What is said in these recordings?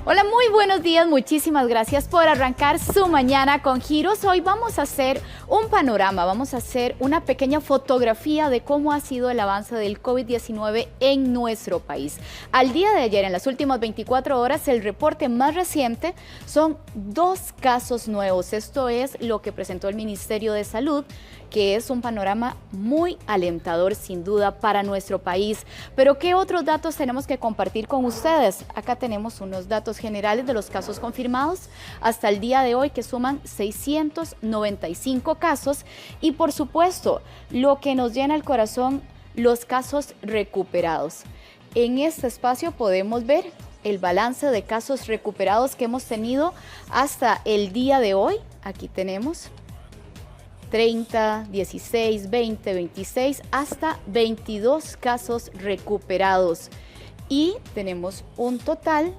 Hola, muy buenos días, muchísimas gracias por arrancar su mañana con Giros. Hoy vamos a hacer un panorama, vamos a hacer una pequeña fotografía de cómo ha sido el avance del COVID-19 en nuestro país. Al día de ayer, en las últimas 24 horas, el reporte más reciente son 2 casos nuevos. Esto es lo que presentó el Ministerio de Salud, que es un panorama muy alentador sin duda para nuestro país. Pero ¿qué otros datos tenemos que compartir con ustedes? Acá tenemos unos datos generales de los casos confirmados hasta el día de hoy, que suman 695 casos, y por supuesto lo que nos llena el corazón, los casos recuperados. En este espacio podemos ver el balance de casos recuperados que hemos tenido hasta el día de hoy. Aquí tenemos 30, 16, 20, 26, hasta 22 casos recuperados. Y tenemos un total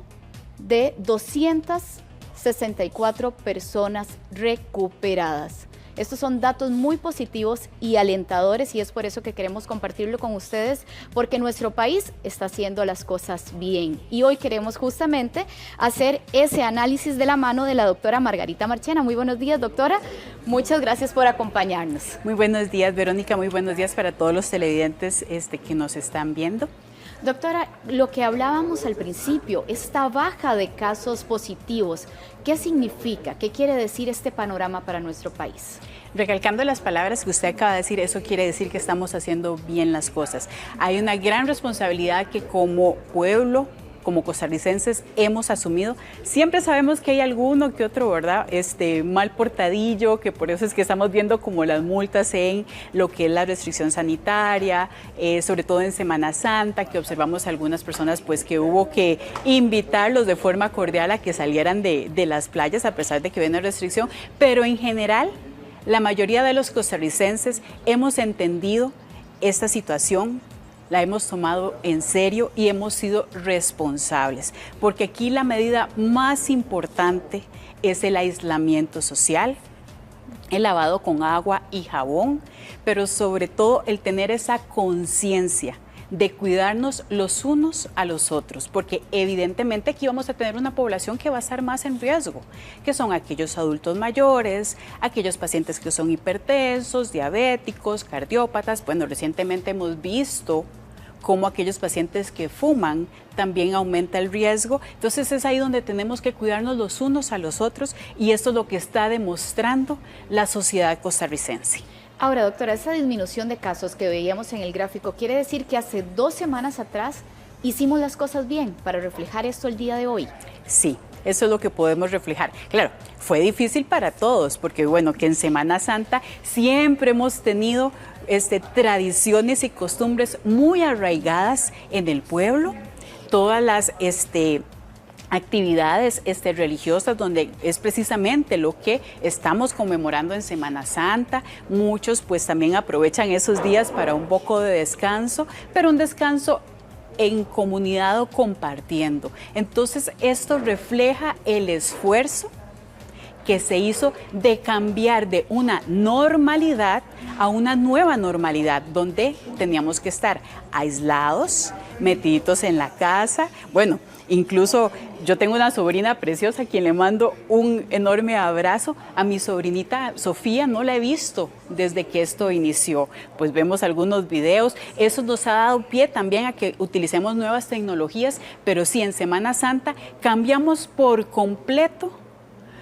de 264 personas recuperadas. Estos son datos muy positivos y alentadores, y es por eso que queremos compartirlo con ustedes, porque nuestro país está haciendo las cosas bien. Y hoy queremos justamente hacer ese análisis de la mano de la doctora Margarita Marchena. Muy buenos días, doctora. Muchas gracias por acompañarnos. Muy buenos días, Verónica. Muy buenos días para todos los televidentes que nos están viendo. Doctora, lo que hablábamos al principio, esta baja de casos positivos, ¿qué significa? ¿Qué quiere decir este panorama para nuestro país? Recalcando las palabras que usted acaba de decir, eso quiere decir que estamos haciendo bien las cosas. Hay una gran responsabilidad que como pueblo, como costarricenses hemos asumido. Siempre sabemos que hay alguno que otro, ¿verdad? Mal portadillo, que por eso es que estamos viendo como las multas en lo que es la restricción sanitaria, sobre todo en Semana Santa, que observamos algunas personas pues que hubo que invitarlos de forma cordial a que salieran de las playas a pesar de que viene restricción, pero en general la mayoría de los costarricenses hemos entendido esta situación, la hemos tomado en serio y hemos sido responsables, porque aquí la medida más importante es el aislamiento social, el lavado con agua y jabón, pero sobre todo el tener esa conciencia de cuidarnos los unos a los otros, porque evidentemente aquí vamos a tener una población que va a estar más en riesgo, que son aquellos adultos mayores, aquellos pacientes que son hipertensos, diabéticos, cardiópatas. Bueno, recientemente hemos visto cómo aquellos pacientes que fuman también aumenta el riesgo. Entonces es ahí donde tenemos que cuidarnos los unos a los otros, y esto es lo que está demostrando la sociedad costarricense. Ahora, doctora, esa disminución de casos que veíamos en el gráfico, ¿quiere decir que hace 2 semanas atrás hicimos las cosas bien para reflejar esto el día de hoy? Sí. Eso es lo que podemos reflejar. Claro, fue difícil para todos, porque bueno, que en Semana Santa siempre hemos tenido tradiciones y costumbres muy arraigadas en el pueblo. Todas las actividades religiosas, donde es precisamente lo que estamos conmemorando en Semana Santa. Muchos pues también aprovechan esos días para un poco de descanso, pero un descanso en comunidad o compartiendo. Entonces esto refleja el esfuerzo que se hizo de cambiar de una normalidad a una nueva normalidad, donde teníamos que estar aislados, metidos en la casa. Bueno, incluso yo tengo una sobrina preciosa a quien le mando un enorme abrazo. A mi sobrinita Sofía no la he visto desde que esto inició. Pues vemos algunos videos. Eso nos ha dado pie también a que utilicemos nuevas tecnologías, pero sí, en Semana Santa cambiamos por completo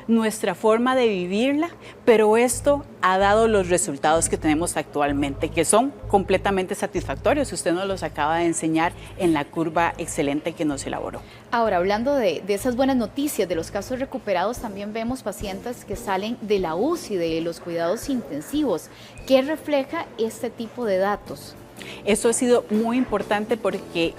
nuestra forma de vivirla, pero esto ha dado los resultados que tenemos actualmente, que son completamente satisfactorios. Usted nos los acaba de enseñar en la curva excelente que nos elaboró. Ahora, hablando de esas buenas noticias, de los casos recuperados, también vemos pacientes que salen de la UCI, de los cuidados intensivos. ¿Qué refleja este tipo de datos? Esto ha sido muy importante porque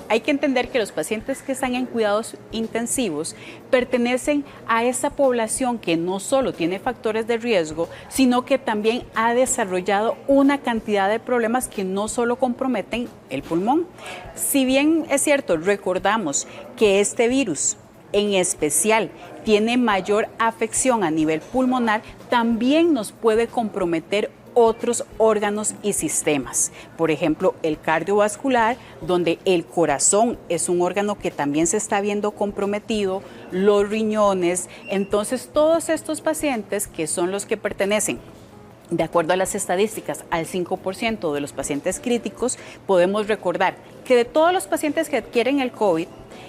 hay que entender que los pacientes que están en cuidados intensivos pertenecen a esa población que no solo tiene factores de riesgo, sino que también ha desarrollado una cantidad de problemas que no solo comprometen el pulmón. Si bien es cierto, recordamos que este virus en especial tiene mayor afección a nivel pulmonar, también nos puede comprometer otros órganos y sistemas. Por ejemplo, el cardiovascular, donde el corazón es un órgano que también se está viendo comprometido, los riñones. Entonces, todos estos pacientes que son los que pertenecen, de acuerdo a las estadísticas, al 5% de los pacientes críticos, podemos recordar que de todos los pacientes que adquieren el COVID,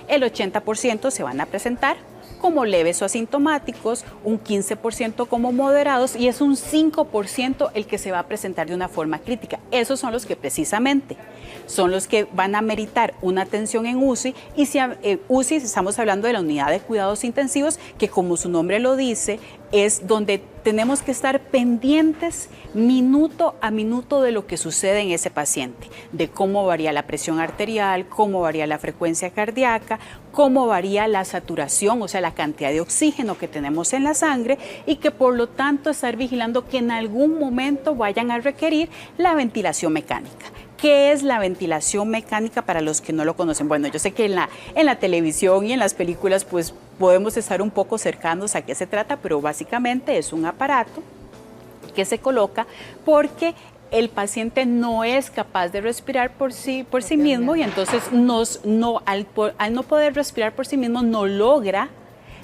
el 80% se van a presentar como leves o asintomáticos, un 15% como moderados y es un 5% el que se va a presentar de una forma crítica. Esos son los que precisamente son los que van a meritar una atención en UCI y si UCI estamos hablando de la unidad de cuidados intensivos que como su nombre lo dice es donde tenemos que estar pendientes minuto a minuto de lo que sucede en ese paciente, de cómo varía la presión arterial, cómo varía la frecuencia cardíaca, cómo varía la saturación, o sea, la cantidad de oxígeno que tenemos en la sangre y que por lo tanto estar vigilando que en algún momento vayan a requerir la ventilación mecánica. ¿Qué es la ventilación mecánica para los que no lo conocen? Bueno, yo sé que en la televisión y en las películas pues podemos estar un poco cercanos a qué se trata, pero básicamente es un aparato que se coloca porque el paciente no es capaz de respirar por sí mismo y entonces al no poder respirar por sí mismo no logra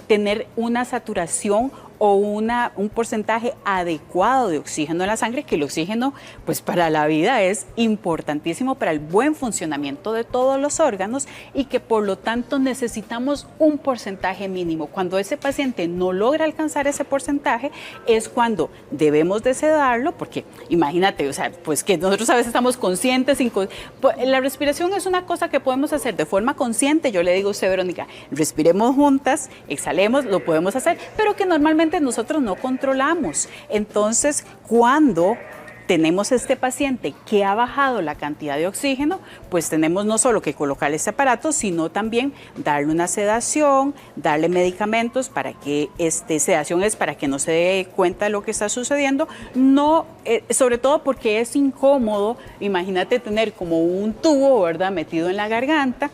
tener una saturación o un porcentaje adecuado de oxígeno en la sangre, que el oxígeno pues para la vida es importantísimo para el buen funcionamiento de todos los órganos y que por lo tanto necesitamos un porcentaje mínimo. Cuando ese paciente no logra alcanzar ese porcentaje es cuando debemos de sedarlo, porque imagínate, o sea, pues que nosotros a veces estamos conscientes, la respiración es una cosa que podemos hacer de forma consciente. Yo le digo a usted, Verónica, respiremos juntas, exhalemos, lo podemos hacer, pero que normalmente nosotros no controlamos. Entonces, cuando tenemos este paciente que ha bajado la cantidad de oxígeno, pues tenemos no solo que colocarle este aparato, sino también darle una sedación, darle medicamentos para que sedación es para que no se dé cuenta de lo que está sucediendo, no, sobre todo porque es incómodo, imagínate tener como un tubo, ¿verdad?, metido en la garganta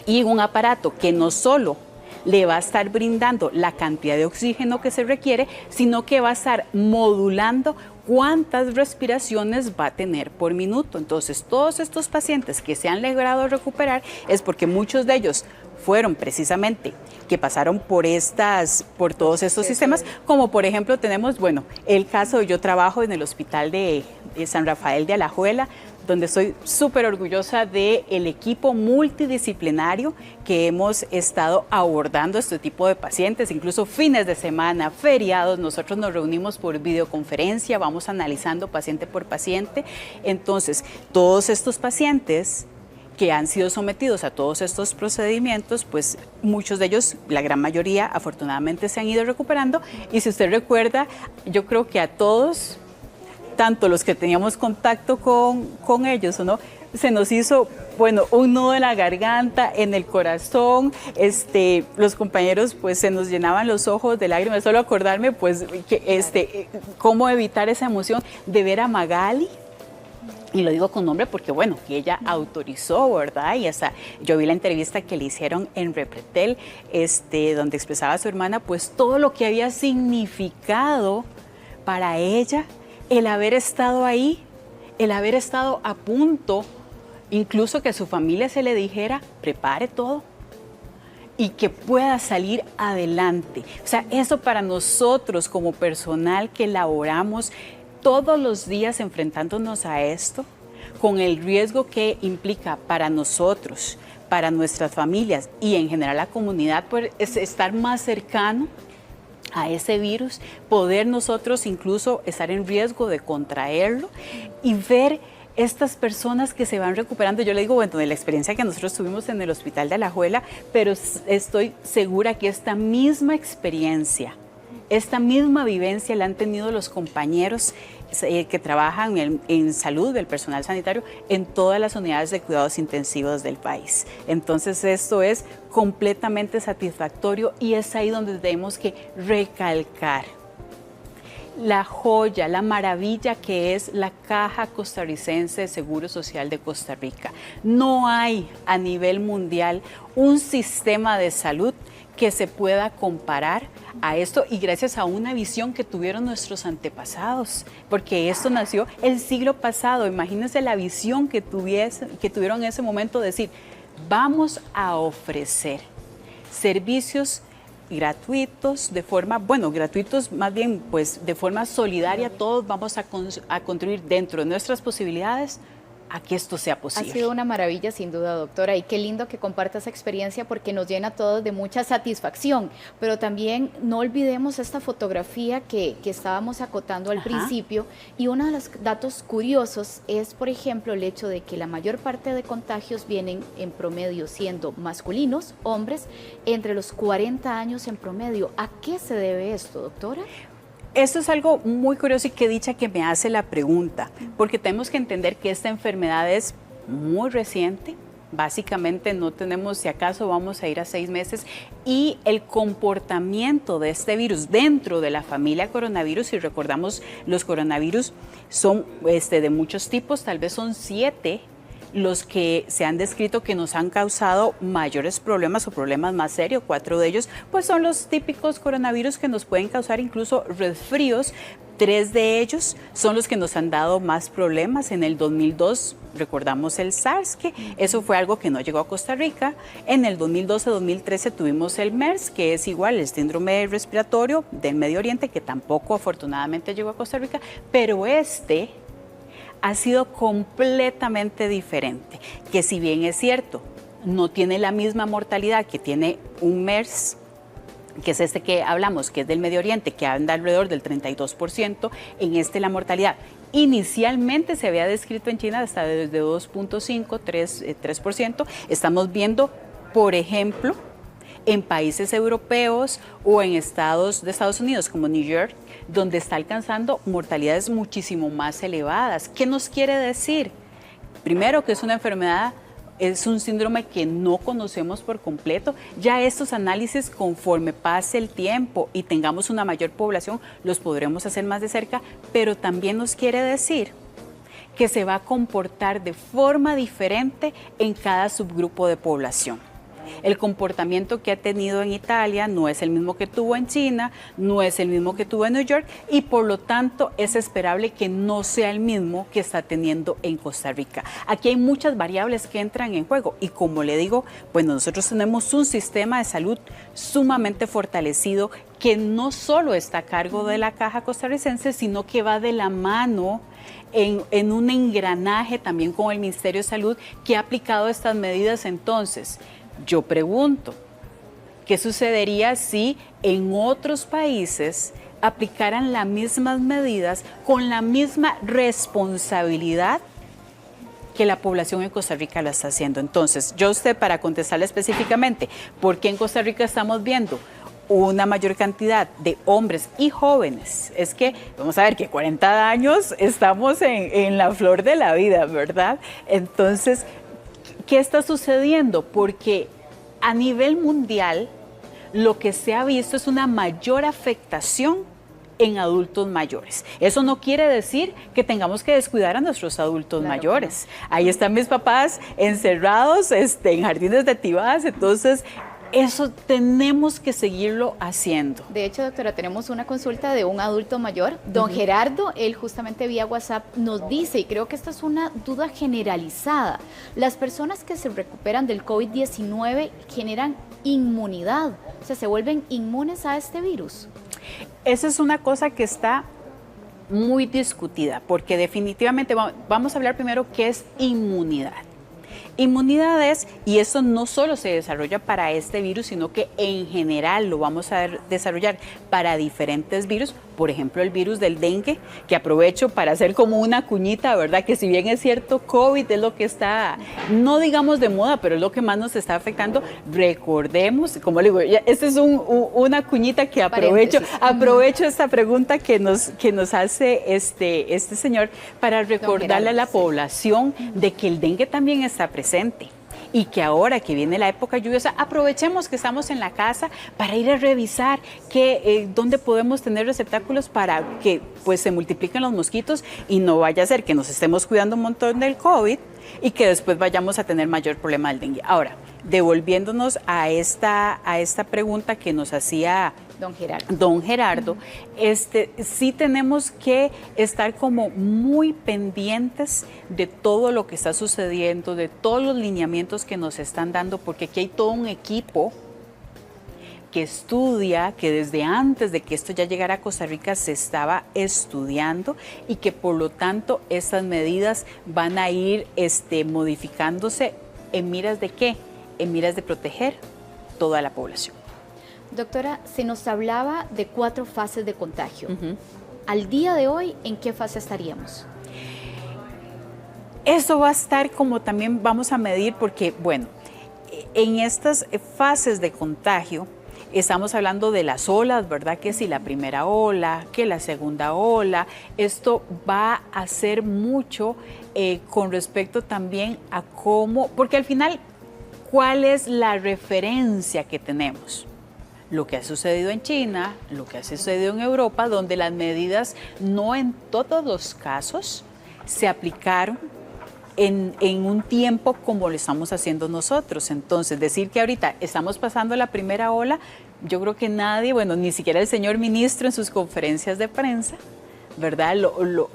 y un aparato que no solo le va a estar brindando la cantidad de oxígeno que se requiere, sino que va a estar modulando cuántas respiraciones va a tener por minuto. Entonces, todos estos pacientes que se han logrado recuperar es porque muchos de ellos fueron precisamente que pasaron por todos estos sistemas, como por ejemplo tenemos, bueno, el caso, yo trabajo en el hospital de San Rafael de Alajuela, donde estoy súper orgullosa del equipo multidisciplinario que hemos estado abordando este tipo de pacientes, incluso fines de semana, feriados, nosotros nos reunimos por videoconferencia, vamos analizando paciente por paciente. Entonces, todos estos pacientes que han sido sometidos a todos estos procedimientos, pues muchos de ellos, la gran mayoría, afortunadamente se han ido recuperando. Y si usted recuerda, yo creo que a todos, tanto los que teníamos contacto con ellos, ¿no?, se nos hizo, bueno, un nudo en la garganta, en el corazón, los compañeros pues se nos llenaban los ojos de lágrimas, solo acordarme pues que cómo evitar esa emoción de ver a Magali. Y lo digo con nombre porque, bueno, que ella autorizó, ¿verdad? Y hasta yo vi la entrevista que le hicieron en Repretel, donde expresaba a su hermana, pues todo lo que había significado para ella el haber estado ahí, el haber estado a punto, incluso que a su familia se le dijera, prepare todo y que pueda salir adelante. O sea, eso para nosotros como personal que laboramos todos los días enfrentándonos a esto, con el riesgo que implica para nosotros, para nuestras familias y en general la comunidad, pues estar más cercano a ese virus, poder nosotros incluso estar en riesgo de contraerlo y ver estas personas que se van recuperando. Yo le digo, bueno, de la experiencia que nosotros tuvimos en el hospital de Alajuela, pero estoy segura que esta misma experiencia, esta misma vivencia la han tenido los compañeros que trabajan en salud del personal sanitario en todas las unidades de cuidados intensivos del país. Entonces esto es completamente satisfactorio y es ahí donde tenemos que recalcar la joya, la maravilla que es la Caja Costarricense de Seguro Social de Costa Rica. No hay a nivel mundial un sistema de salud que se pueda comparar a esto, y gracias a una visión que tuvieron nuestros antepasados, porque esto nació el siglo pasado. Imagínense la visión que tuvieron en ese momento de decir, vamos a ofrecer servicios gratuitos, gratuitos más bien, pues de forma solidaria, todos vamos a contribuir dentro de nuestras posibilidades a que esto sea posible. Ha sido una maravilla sin duda, doctora, y qué lindo que comparta esa experiencia porque nos llena a todos de mucha satisfacción, pero también no olvidemos esta fotografía que estábamos acotando al principio, y uno de los datos curiosos es, por ejemplo, el hecho de que la mayor parte de contagios vienen en promedio siendo masculinos, hombres, entre los 40 años en promedio. ¿A qué se debe esto, doctora? Esto es algo muy curioso y qué dicha que me hace la pregunta, porque tenemos que entender que esta enfermedad es muy reciente. Básicamente no tenemos, si acaso vamos a ir a 6 meses, y el comportamiento de este virus dentro de la familia coronavirus, si recordamos, los coronavirus son de muchos tipos, tal vez son 7 los que se han descrito que nos han causado mayores problemas o problemas más serios. 4 de ellos pues son los típicos coronavirus que nos pueden causar incluso resfríos. 3 de ellos son los que nos han dado más problemas. En el 2002 recordamos el SARS, que eso fue algo que no llegó a Costa Rica. En el 2012-2013 tuvimos el MERS, que es igual el síndrome respiratorio del Medio Oriente, que tampoco afortunadamente llegó a Costa Rica, pero ha sido completamente diferente, que si bien es cierto, no tiene la misma mortalidad que tiene un MERS, que es este que hablamos, que es del Medio Oriente, que anda alrededor del 32%, en la mortalidad inicialmente se había descrito en China hasta desde 2.5, 3%. Estamos viendo, por ejemplo, en países europeos o en estados de Estados Unidos como New York, donde está alcanzando mortalidades muchísimo más elevadas. ¿Qué nos quiere decir? Primero, que es una enfermedad, es un síndrome que no conocemos por completo. Ya estos análisis, conforme pase el tiempo y tengamos una mayor población, los podremos hacer más de cerca, pero también nos quiere decir que se va a comportar de forma diferente en cada subgrupo de población. El comportamiento que ha tenido en Italia no es el mismo que tuvo en China, no es el mismo que tuvo en New York, y por lo tanto es esperable que no sea el mismo que está teniendo en Costa Rica. Aquí hay muchas variables que entran en juego, y como le digo, pues nosotros tenemos un sistema de salud sumamente fortalecido que no solo está a cargo de la Caja Costarricense, sino que va de la mano en un engranaje también con el Ministerio de Salud, que ha aplicado estas medidas. Entonces, yo pregunto, ¿qué sucedería si en otros países aplicaran las mismas medidas con la misma responsabilidad que la población en Costa Rica lo está haciendo? Entonces, para contestarle específicamente, ¿por qué en Costa Rica estamos viendo una mayor cantidad de hombres y jóvenes? Es que, vamos a ver, que 40 años estamos en la flor de la vida, ¿verdad? Entonces, ¿qué está sucediendo? Porque a nivel mundial lo que se ha visto es una mayor afectación en adultos mayores. Eso no quiere decir que tengamos que descuidar a nuestros adultos mayores. Ahí están mis papás encerrados en jardines de Tibás, entonces eso tenemos que seguirlo haciendo. De hecho, doctora, tenemos una consulta de un adulto mayor, don Gerardo. Él justamente vía WhatsApp nos dice, y creo que esta es una duda generalizada, las personas que se recuperan del COVID-19 generan inmunidad, o sea, se vuelven inmunes a este virus. Esa es una cosa que está muy discutida, porque definitivamente vamos a hablar primero qué es inmunidad. Inmunidad es, y eso no solo se desarrolla para este virus, sino que en general lo vamos a desarrollar para diferentes virus. Por ejemplo, el virus del dengue, que aprovecho para hacer como una cuñita, ¿verdad? Que si bien es cierto, COVID es lo que está, no digamos de moda, pero es lo que más nos está afectando. Recordemos, como le digo, esta es una cuñita que aprovecho esta pregunta que nos hace este señor para recordarle a la población de que el dengue también está presente. y que ahora que viene la época lluviosa, aprovechemos que estamos en la casa para ir a revisar dónde podemos tener receptáculos para que pues se multipliquen los mosquitos y no vaya a ser que nos estemos cuidando un montón del COVID y que después vayamos a tener mayor problema del dengue. Ahora, devolviéndonos a esta pregunta que nos hacía Don Gerardo, sí tenemos que estar como muy pendientes de todo lo que está sucediendo, de todos los lineamientos que nos están dando, porque aquí hay todo un equipo que estudia, que desde antes de que esto ya llegara a Costa Rica se estaba estudiando y que por lo tanto estas medidas van a ir modificándose en miras de ¿qué? En miras de proteger toda la población. Doctora, se nos hablaba de 4 fases de contagio. Al día de hoy, ¿en qué fase estaríamos? Eso va a estar como también vamos a medir porque, bueno, en estas fases de contagio estamos hablando de las olas, ¿verdad? Que si la primera ola, que la segunda ola, esto va a ser mucho con respecto también a cómo, porque al final, ¿cuál es la referencia que tenemos? Lo que ha sucedido en China, lo que ha sucedido en Europa, donde las medidas no en todos los casos se aplicaron en un tiempo como lo estamos haciendo nosotros. Entonces, decir que ahorita estamos pasando la primera ola, yo creo que nadie, bueno, ni siquiera el señor ministro en sus conferencias de prensa, ¿verdad?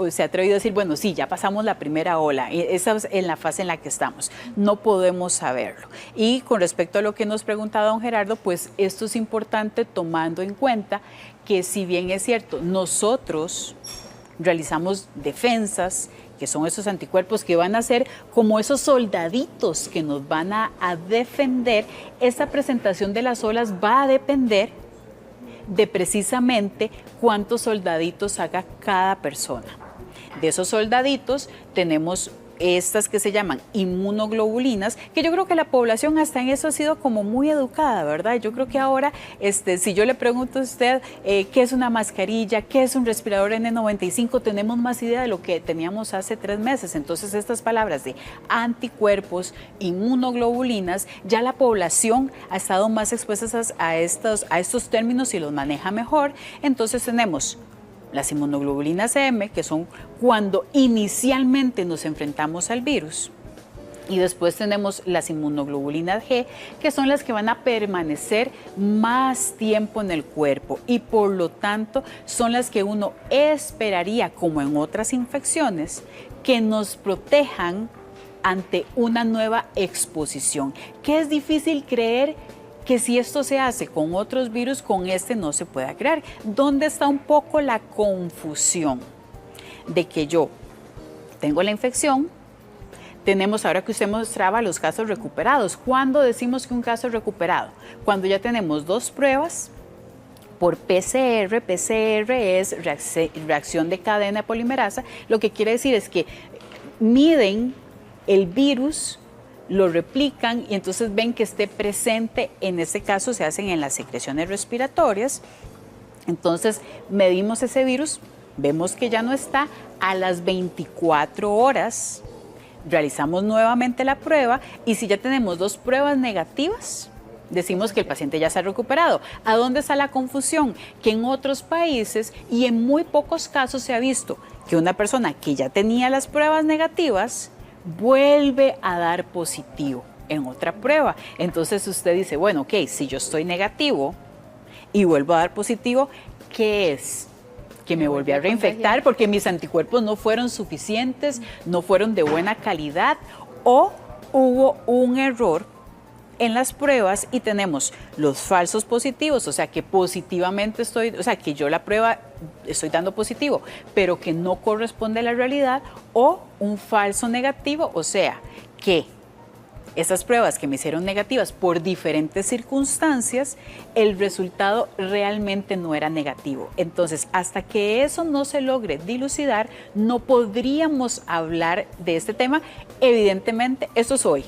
Se ha atrevido a decir, bueno, sí, ya pasamos la primera ola, esa es en la fase en la que estamos, no podemos saberlo. Y con respecto a lo que nos preguntaba don Gerardo, pues esto es importante tomando en cuenta que si bien es cierto, nosotros realizamos defensas, que son esos anticuerpos que van a ser como esos soldaditos que nos van a defender, esa presentación de las olas va a depender de precisamente cuántos soldaditos haga cada persona. De esos soldaditos tenemos estas que se llaman inmunoglobulinas, que yo creo que la población hasta en eso ha sido como muy educada, ¿verdad? Yo creo que ahora, si yo le pregunto a usted qué es una mascarilla, qué es un respirador N95, tenemos más idea de lo que teníamos hace 3 meses. Entonces, estas palabras de anticuerpos, inmunoglobulinas, ya la población ha estado más expuesta a estos términos y los maneja mejor. Entonces, tenemos las inmunoglobulinas M, que son cuando inicialmente nos enfrentamos al virus. Y después tenemos las inmunoglobulinas G, que son las que van a permanecer más tiempo en el cuerpo y por lo tanto son las que uno esperaría, como en otras infecciones, que nos protejan ante una nueva exposición. Que es difícil creer que si esto se hace con otros virus, con este no se pueda crear. ¿Dónde está un poco la confusión? De que yo tengo la infección, tenemos ahora que usted mostraba los casos recuperados. ¿Cuándo decimos que un caso es recuperado? Cuando ya tenemos 2 pruebas por PCR. PCR es reacción de cadena de polimerasa. Lo que quiere decir es que miden el virus, lo replican y entonces ven que esté presente. En este caso se hacen en las secreciones respiratorias. Entonces medimos ese virus, vemos que ya no está. A las 24 horas realizamos nuevamente la prueba y si ya tenemos 2 pruebas negativas, decimos que el paciente ya se ha recuperado. ¿A dónde está la confusión? Que en otros países y en muy pocos casos se ha visto que una persona que ya tenía las pruebas negativas vuelve a dar positivo en otra prueba. Entonces usted dice, bueno, ok, si yo estoy negativo y vuelvo a dar positivo, ¿qué es? Que me volví a reinfectar porque mis anticuerpos no fueron suficientes, no fueron de buena calidad o hubo un error en las pruebas y tenemos los falsos positivos, o sea que positivamente que yo la prueba estoy dando positivo, pero que no corresponde a la realidad, o un falso negativo, o sea que esas pruebas que me hicieron negativas por diferentes circunstancias, el resultado realmente no era negativo. Entonces, hasta que eso no se logre dilucidar, no podríamos hablar de este tema. Evidentemente, esto es hoy.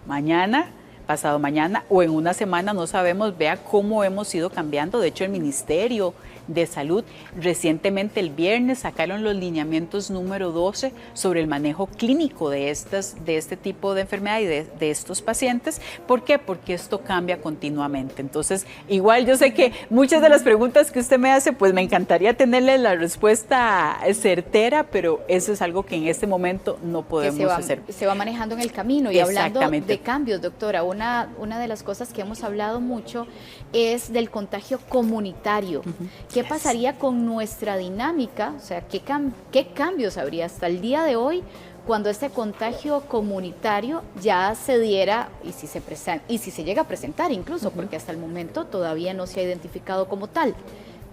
Mañana pasado mañana o en una semana, no sabemos, vea cómo hemos ido cambiando. De hecho, el Ministerio de Salud recientemente el viernes sacaron los lineamientos número 12 sobre el manejo clínico de este tipo de enfermedad y de estos pacientes. ¿Por qué? Porque esto cambia continuamente. Entonces, igual yo sé que muchas de las preguntas que usted me hace, pues me encantaría tenerle la respuesta certera, pero eso es algo que en este momento no podemos hacer. Se va manejando en el camino. Y hablando de cambios, doctora, una de las cosas que hemos hablado mucho es del contagio comunitario. ¿Qué pasaría con nuestra dinámica? O sea, ¿qué cambios habría hasta el día de hoy cuando este contagio comunitario ya se diera y si se llega a presentar incluso, porque hasta el momento todavía no se ha identificado como tal?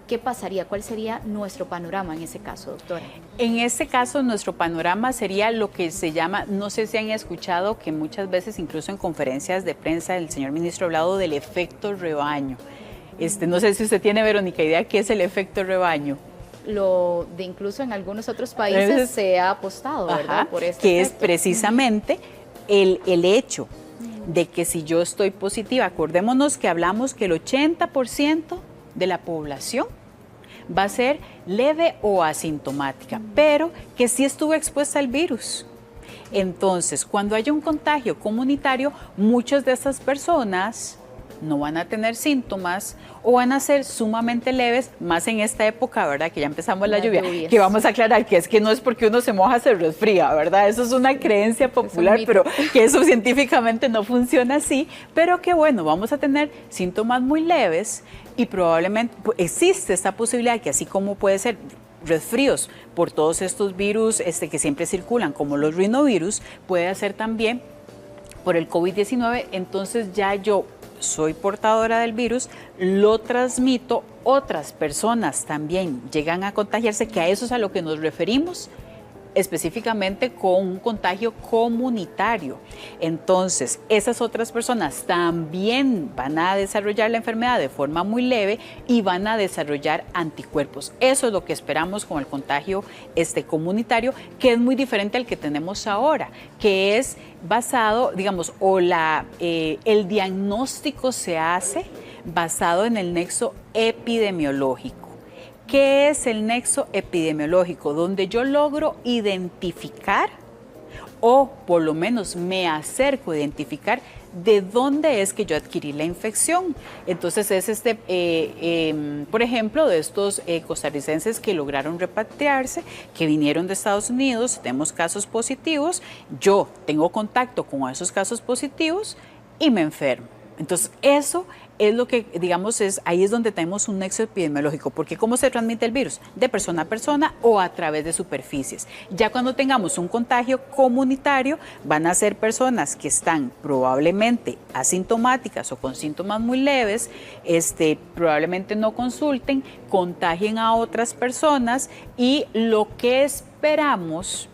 ¿Qué pasaría? ¿Cuál sería nuestro panorama en ese caso, doctora? En este caso, nuestro panorama sería lo que se llama, no sé si han escuchado que muchas veces, incluso en conferencias de prensa, el señor ministro ha hablado del efecto rebaño. No sé si usted tiene, Verónica, idea qué es el efecto rebaño. Incluso en algunos otros países se ha apostado, ¿verdad? Por este que efecto. Es precisamente el hecho de que si yo estoy positiva, acordémonos que hablamos que el 80% de la población va a ser leve o asintomática, pero que sí estuvo expuesta al virus. Entonces, cuando haya un contagio comunitario, muchas de estas personas no van a tener síntomas o van a ser sumamente leves, más en esta época, ¿verdad? Que ya empezamos la lluvia, que vamos a aclarar que es que no es porque uno se moja, se resfría, ¿verdad? Eso es una creencia popular, pero que eso científicamente no funciona así, pero que bueno, vamos a tener síntomas muy leves y probablemente existe esta posibilidad que así como puede ser resfríos por todos estos virus que siempre circulan, como los rinovirus, puede ser también por el COVID-19, entonces ya yo soy portadora del virus, lo transmito, otras personas también llegan a contagiarse, que a eso es a lo que nos referimos específicamente con un contagio comunitario. Entonces, esas otras personas también van a desarrollar la enfermedad de forma muy leve y van a desarrollar anticuerpos. Eso es lo que esperamos con el contagio comunitario, que es muy diferente al que tenemos ahora, que es basado, digamos, el diagnóstico se hace basado en el nexo epidemiológico. ¿Qué es el nexo epidemiológico? Donde yo logro identificar, o por lo menos me acerco a identificar, de dónde es que yo adquirí la infección. Entonces es por ejemplo, de estos costarricenses que lograron repatriarse, que vinieron de Estados Unidos, tenemos casos positivos, yo tengo contacto con esos casos positivos y me enfermo. Entonces, eso es lo que, digamos, ahí es donde tenemos un nexo epidemiológico, porque ¿cómo se transmite el virus? De persona a persona o a través de superficies. Ya cuando tengamos un contagio comunitario, van a ser personas que están probablemente asintomáticas o con síntomas muy leves, probablemente no consulten, contagien a otras personas y lo que esperamos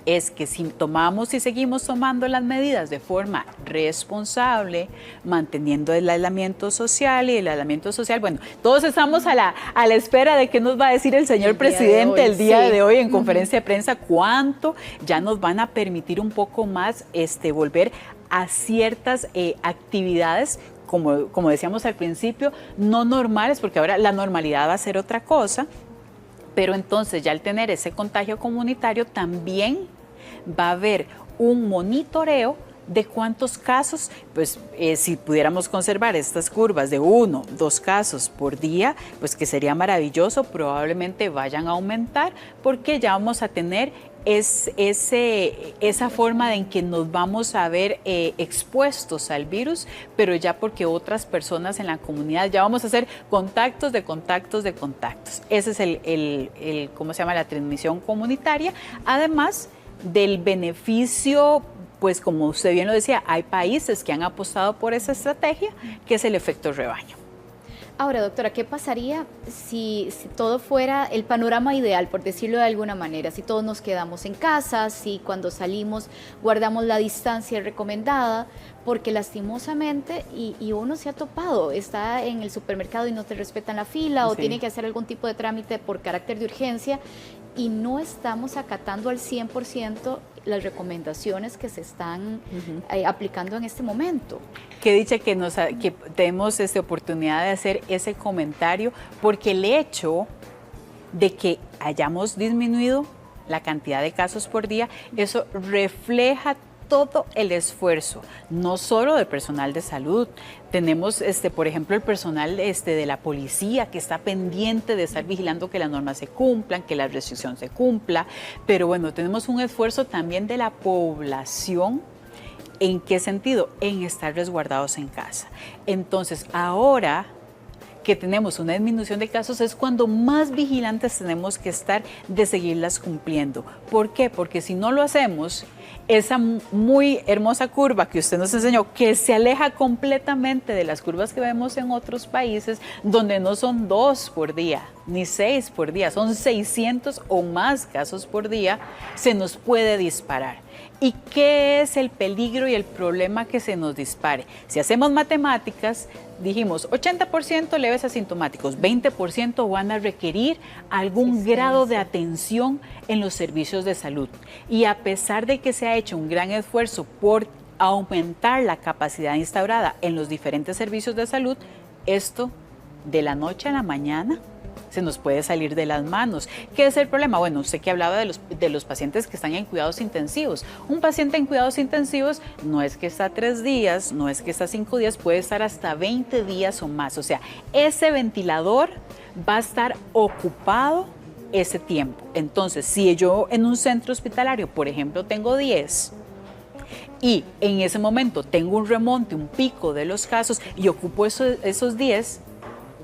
es que si tomamos y seguimos tomando las medidas de forma responsable, manteniendo el aislamiento social bueno, todos estamos a la espera de qué nos va a decir el señor presidente el día de hoy en conferencia de prensa, cuánto ya nos van a permitir un poco más volver a ciertas actividades, como decíamos al principio, no normales, porque ahora la normalidad va a ser otra cosa. Pero entonces ya al tener ese contagio comunitario también va a haber un monitoreo de cuántos casos, pues si pudiéramos conservar estas curvas de 1, 2 casos por día, pues que sería maravilloso, probablemente vayan a aumentar porque ya vamos a tener esa forma en que nos vamos a ver expuestos al virus, pero ya porque otras personas en la comunidad, ya vamos a hacer contactos de contactos de contactos. Ese es ¿cómo se llama? La transmisión comunitaria, además del beneficio, pues como usted bien lo decía, hay países que han apostado por esa estrategia, que es el efecto rebaño. Ahora, doctora, ¿qué pasaría si todo fuera el panorama ideal, por decirlo de alguna manera? Si todos nos quedamos en casa, si cuando salimos guardamos la distancia recomendada, porque lastimosamente, y uno se ha topado, está en el supermercado y no te respetan la fila o tiene que hacer algún tipo de trámite por carácter de urgencia y no estamos acatando al 100% las recomendaciones que se están aplicando en este momento. Qué dicha que tenemos esta oportunidad de hacer ese comentario, porque el hecho de que hayamos disminuido la cantidad de casos por día, eso refleja todo el esfuerzo, no solo del personal de salud. Tenemos, por ejemplo, el personal de la policía que está pendiente de estar vigilando que las normas se cumplan, que la restricción se cumpla, pero bueno, tenemos un esfuerzo también de la población. ¿En qué sentido? En estar resguardados en casa. Entonces, ahora que tenemos una disminución de casos es cuando más vigilantes tenemos que estar de seguirlas cumpliendo. ¿Por qué? Porque si no lo hacemos, esa muy hermosa curva que usted nos enseñó, que se aleja completamente de las curvas que vemos en otros países, donde no son 2 por día, ni 6 por día, son 600 o más casos por día, se nos puede disparar. ¿Y qué es el peligro y el problema que se nos dispare? Si hacemos matemáticas, dijimos 80% leves asintomáticos, 20% van a requerir algún grado de atención en los servicios de salud. Y a pesar de que se ha hecho un gran esfuerzo por aumentar la capacidad instaurada en los diferentes servicios de salud, esto de la noche a la mañana se nos puede salir de las manos. ¿Qué es el problema? Bueno, usted que hablaba de los pacientes que están en cuidados intensivos. Un paciente en cuidados intensivos no es que está 3 días, no es que está 5 días, puede estar hasta 20 días o más. O sea, ese ventilador va a estar ocupado ese tiempo. Entonces, si yo en un centro hospitalario, por ejemplo, tengo 10 y en ese momento tengo un remonte, un pico de los casos y ocupo esos 10,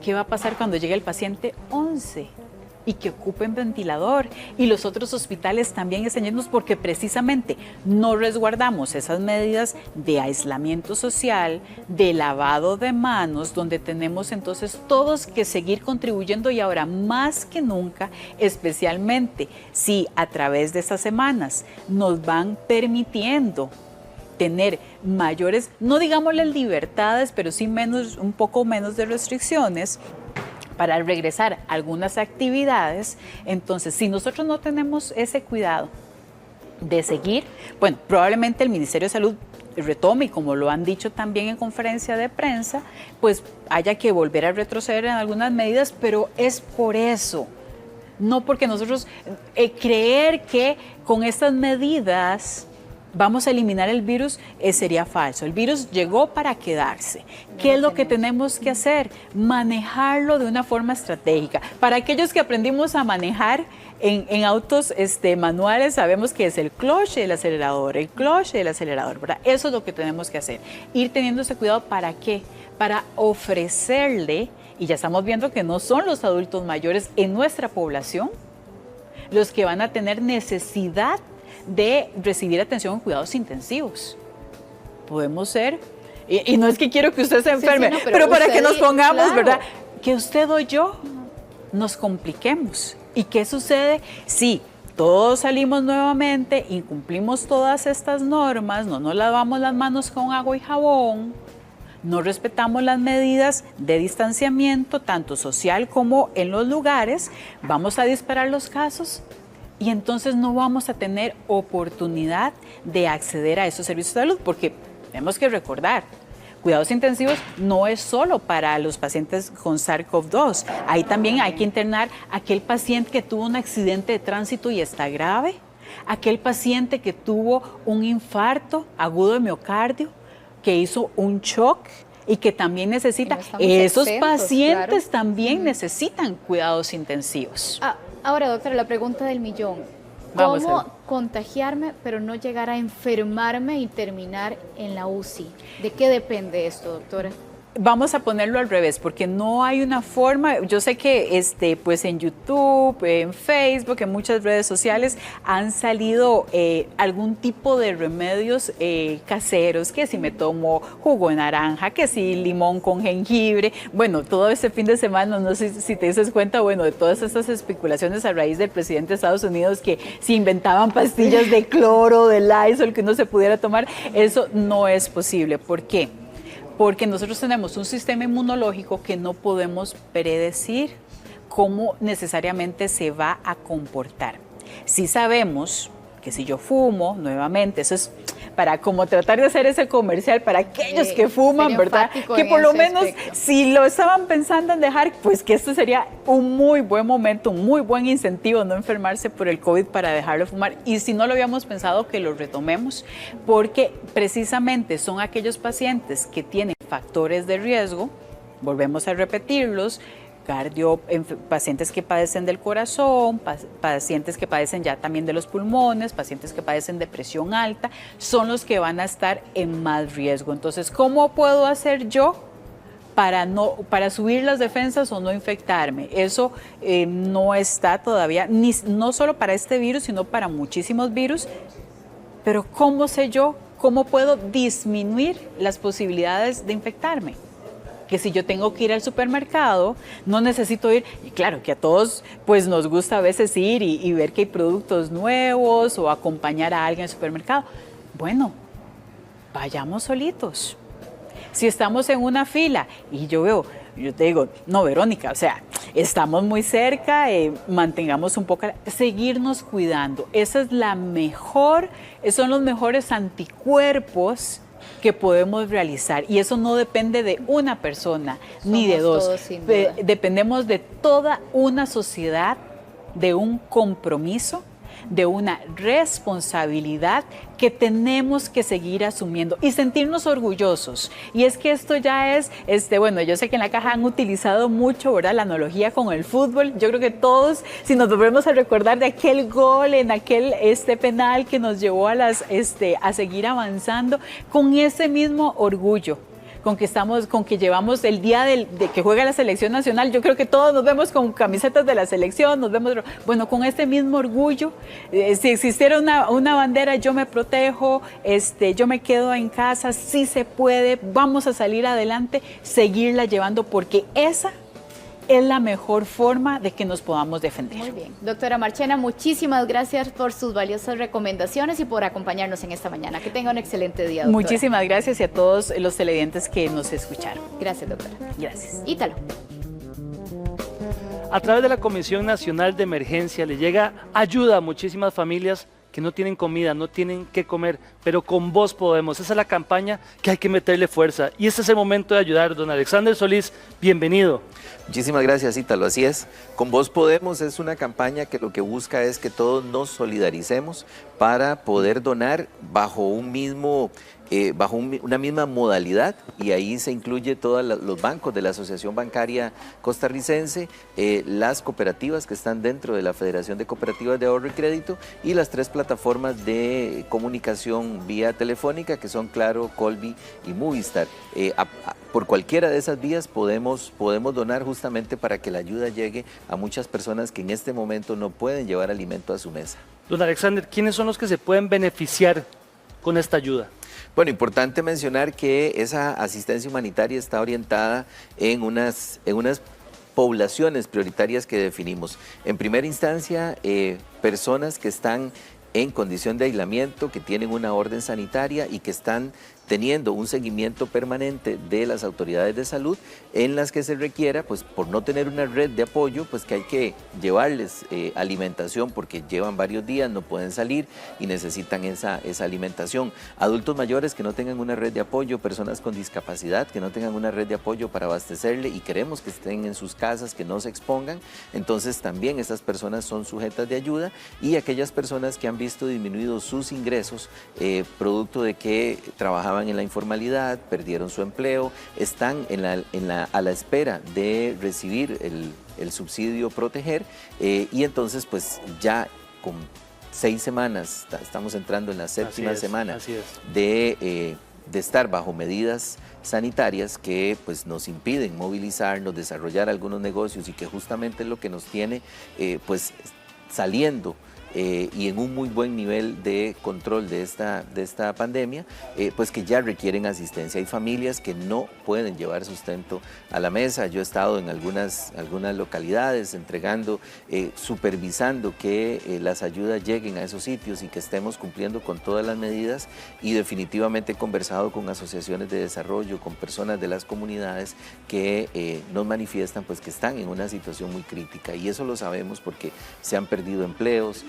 ¿qué va a pasar cuando llegue el paciente 11 y que ocupen ventilador? Y los otros hospitales también están llenos porque precisamente no resguardamos esas medidas de aislamiento social, de lavado de manos, donde tenemos entonces todos que seguir contribuyendo y ahora más que nunca, especialmente si a través de estas semanas nos van permitiendo tener mayores, no digámosle libertades, pero sí un poco menos de restricciones para regresar a algunas actividades. Entonces, si nosotros no tenemos ese cuidado de seguir, bueno, probablemente el Ministerio de Salud retome, y como lo han dicho también en conferencia de prensa, pues haya que volver a retroceder en algunas medidas, pero es por eso, no porque nosotros creer que con estas medidas vamos a eliminar el virus, sería falso. El virus llegó para quedarse. ¿Qué es lo que tenemos que hacer? Manejarlo de una forma estratégica. Para aquellos que aprendimos a manejar en autos manuales, sabemos que es el clutch y el acelerador, ¿verdad? Eso es lo que tenemos que hacer. Ir teniendo ese cuidado, ¿para qué? Para ofrecerle, y ya estamos viendo que no son los adultos mayores en nuestra población los que van a tener necesidad de recibir atención en cuidados intensivos. Podemos ser, y no es que quiero que usted se enferme, sí, pero para que nos pongamos, claro, ¿verdad? Que usted o yo nos compliquemos. ¿Y qué sucede? Sí, todos salimos nuevamente, incumplimos todas estas normas, no nos lavamos las manos con agua y jabón, no respetamos las medidas de distanciamiento, tanto social como en los lugares, vamos a disparar los casos. Y entonces no vamos a tener oportunidad de acceder a esos servicios de salud, porque tenemos que recordar, cuidados intensivos no es solo para los pacientes con SARS-CoV-2. Ahí también hay que internar a aquel paciente que tuvo un accidente de tránsito y está grave, aquel paciente que tuvo un infarto agudo de miocardio, que hizo un shock y que también necesita, esos pacientes, claro, también necesitan cuidados intensivos. Ahora, doctora, la pregunta del millón. ¿Cómo contagiarme pero no llegar a enfermarme y terminar en la UCI? ¿De qué depende esto, doctora? Vamos a ponerlo al revés, porque no hay una forma. Yo sé que pues en YouTube, en Facebook, en muchas redes sociales han salido algún tipo de remedios caseros, que si me tomo jugo de naranja, que si limón con jengibre. Bueno, todo este fin de semana, no sé si te dices cuenta, bueno, de todas estas especulaciones a raíz del presidente de Estados Unidos, que si inventaban pastillas de cloro, de Lysol, que uno se pudiera tomar. Eso no es posible. ¿Por qué? Porque nosotros tenemos un sistema inmunológico que no podemos predecir cómo necesariamente se va a comportar. Sí sabemos que si yo fumo, nuevamente, eso es para como tratar de hacer ese comercial para aquellos que fuman, ¿verdad? Que por lo menos si lo estaban pensando en dejar, pues que esto sería un muy buen momento, un muy buen incentivo no enfermarse por el COVID para dejarlo de fumar. Y si no lo habíamos pensado, que lo retomemos, porque precisamente son aquellos pacientes que tienen factores de riesgo, volvemos a repetirlos, pacientes que padecen del corazón, pacientes que padecen ya también de los pulmones, pacientes que padecen de presión alta, son los que van a estar en más riesgo. Entonces, ¿cómo puedo hacer yo para subir las defensas o no infectarme? Eso no está todavía, no solo para este virus, sino para muchísimos virus. Pero ¿cómo sé yo? ¿Cómo puedo disminuir las posibilidades de infectarme? Que si yo tengo que ir al supermercado, no necesito ir, y claro que a todos pues nos gusta a veces ir y ver que hay productos nuevos o acompañar a alguien al supermercado. Bueno, vayamos solitos. Si estamos en una fila y yo te digo, no, Verónica, o sea, estamos muy cerca, mantengamos un poco, seguirnos cuidando. Esa es son los mejores anticuerpos que podemos realizar, y eso no depende de una persona ni de dos, dependemos de toda una sociedad, de un compromiso, de una responsabilidad que tenemos que seguir asumiendo y sentirnos orgullosos. Y es que esto ya es, bueno, yo sé que en la caja han utilizado mucho, ¿verdad?, la analogía con el fútbol. Yo creo que todos, si nos volvemos a recordar de aquel gol en aquel penal que nos llevó a seguir avanzando, con ese mismo orgullo con que llevamos el día de que juega la selección nacional, yo creo que todos nos vemos con camisetas de la selección, bueno, con este mismo orgullo. Si existiera una bandera, yo me protejo, yo me quedo en casa, sí se puede, vamos a salir adelante, seguirla llevando, porque esa es la mejor forma de que nos podamos defender. Muy bien. Doctora Marchena, muchísimas gracias por sus valiosas recomendaciones y por acompañarnos en esta mañana. Que tenga un excelente día, doctora. Muchísimas gracias, y a todos los televidentes que nos escucharon. Gracias, doctora. Gracias. Ítalo. A través de la Comisión Nacional de Emergencia le llega ayuda a muchísimas familias que no tienen comida, no tienen qué comer, pero con Vos Podemos. Esa es la campaña que hay que meterle fuerza. Y este es el momento de ayudar. Don Alexander Solís, bienvenido. Muchísimas gracias, Ítalo. Así es. Con Vos Podemos es una campaña que lo que busca es que todos nos solidaricemos para poder donar bajo una misma modalidad, y ahí se incluye todos los bancos de la Asociación Bancaria Costarricense, las cooperativas que están dentro de la Federación de Cooperativas de Ahorro y Crédito, y las 3 plataformas de comunicación vía telefónica que son Claro, Colby y Movistar. Por cualquiera de esas vías podemos donar, justamente para que la ayuda llegue a muchas personas que en este momento no pueden llevar alimento a su mesa. Don Alexander, ¿quiénes son los que se pueden beneficiar con esta ayuda? Bueno, importante mencionar que esa asistencia humanitaria está orientada en unas poblaciones prioritarias que definimos. En primera instancia, personas que están en condición de aislamiento, que tienen una orden sanitaria y que están teniendo un seguimiento permanente de las autoridades de salud, en las que se requiera, pues por no tener una red de apoyo, pues que hay que llevarles alimentación, porque llevan varios días, no pueden salir y necesitan esa alimentación. Adultos mayores que no tengan una red de apoyo, personas con discapacidad que no tengan una red de apoyo para abastecerle, y queremos que estén en sus casas, que no se expongan, entonces también estas personas son sujetas de ayuda. Y aquellas personas que han visto disminuidos sus ingresos, producto de que trabajaban en la informalidad, perdieron su empleo, están a la espera de recibir el subsidio Proteger, y entonces pues ya con 6 semanas, estamos entrando en la 7ª semana de estar bajo medidas sanitarias que pues nos impiden movilizarnos, desarrollar algunos negocios, y que justamente es lo que nos tiene pues saliendo y en un muy buen nivel de control de esta pandemia, pues que ya requieren asistencia. Hay familias que no pueden llevar sustento a la mesa. Yo he estado en algunas localidades entregando, supervisando que las ayudas lleguen a esos sitios y que estemos cumpliendo con todas las medidas, y definitivamente he conversado con asociaciones de desarrollo, con personas de las comunidades que nos manifiestan pues que están en una situación muy crítica, y eso lo sabemos porque se han perdido empleos,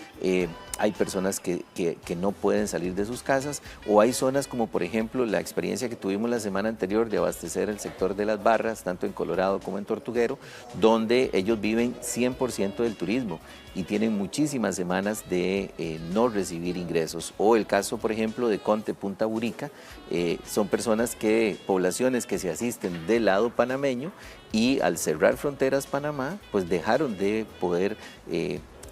hay personas que no pueden salir de sus casas, o hay zonas como por ejemplo la experiencia que tuvimos la semana anterior de abastecer el sector de Las Barras, tanto en Colorado como en Tortuguero, donde ellos viven 100% del turismo y tienen muchísimas semanas de no recibir ingresos. O el caso por ejemplo de Conte, Punta Burica, son poblaciones que se asisten del lado panameño, y al cerrar fronteras Panamá, pues dejaron de poder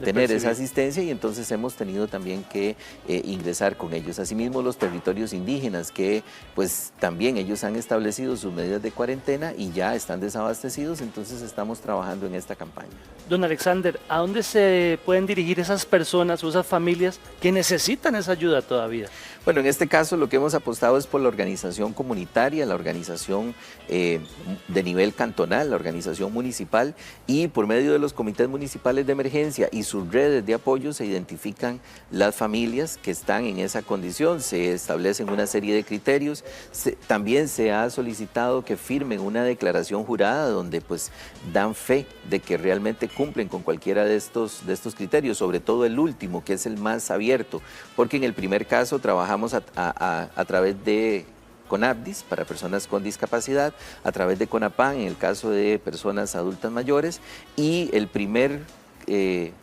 tener esa asistencia, y entonces hemos tenido también que ingresar con ellos. Asimismo, los territorios indígenas, que pues también ellos han establecido sus medidas de cuarentena y ya están desabastecidos, entonces estamos trabajando en esta campaña. Don Alexander, ¿a dónde se pueden dirigir esas personas o esas familias que necesitan esa ayuda todavía? Bueno, en este caso lo que hemos apostado es por la organización comunitaria, la organización de nivel cantonal, la organización municipal, y por medio de los comités municipales de emergencia y sus redes de apoyo se identifican las familias que están en esa condición, se establecen una serie de criterios, también se ha solicitado que firmen una declaración jurada donde pues dan fe de que realmente cumplen con cualquiera de estos criterios, sobre todo el último, que es el más abierto, porque en el primer caso trabajamos a través de CONAPDIS para personas con discapacidad, a través de CONAPAN en el caso de personas adultas mayores, y el primer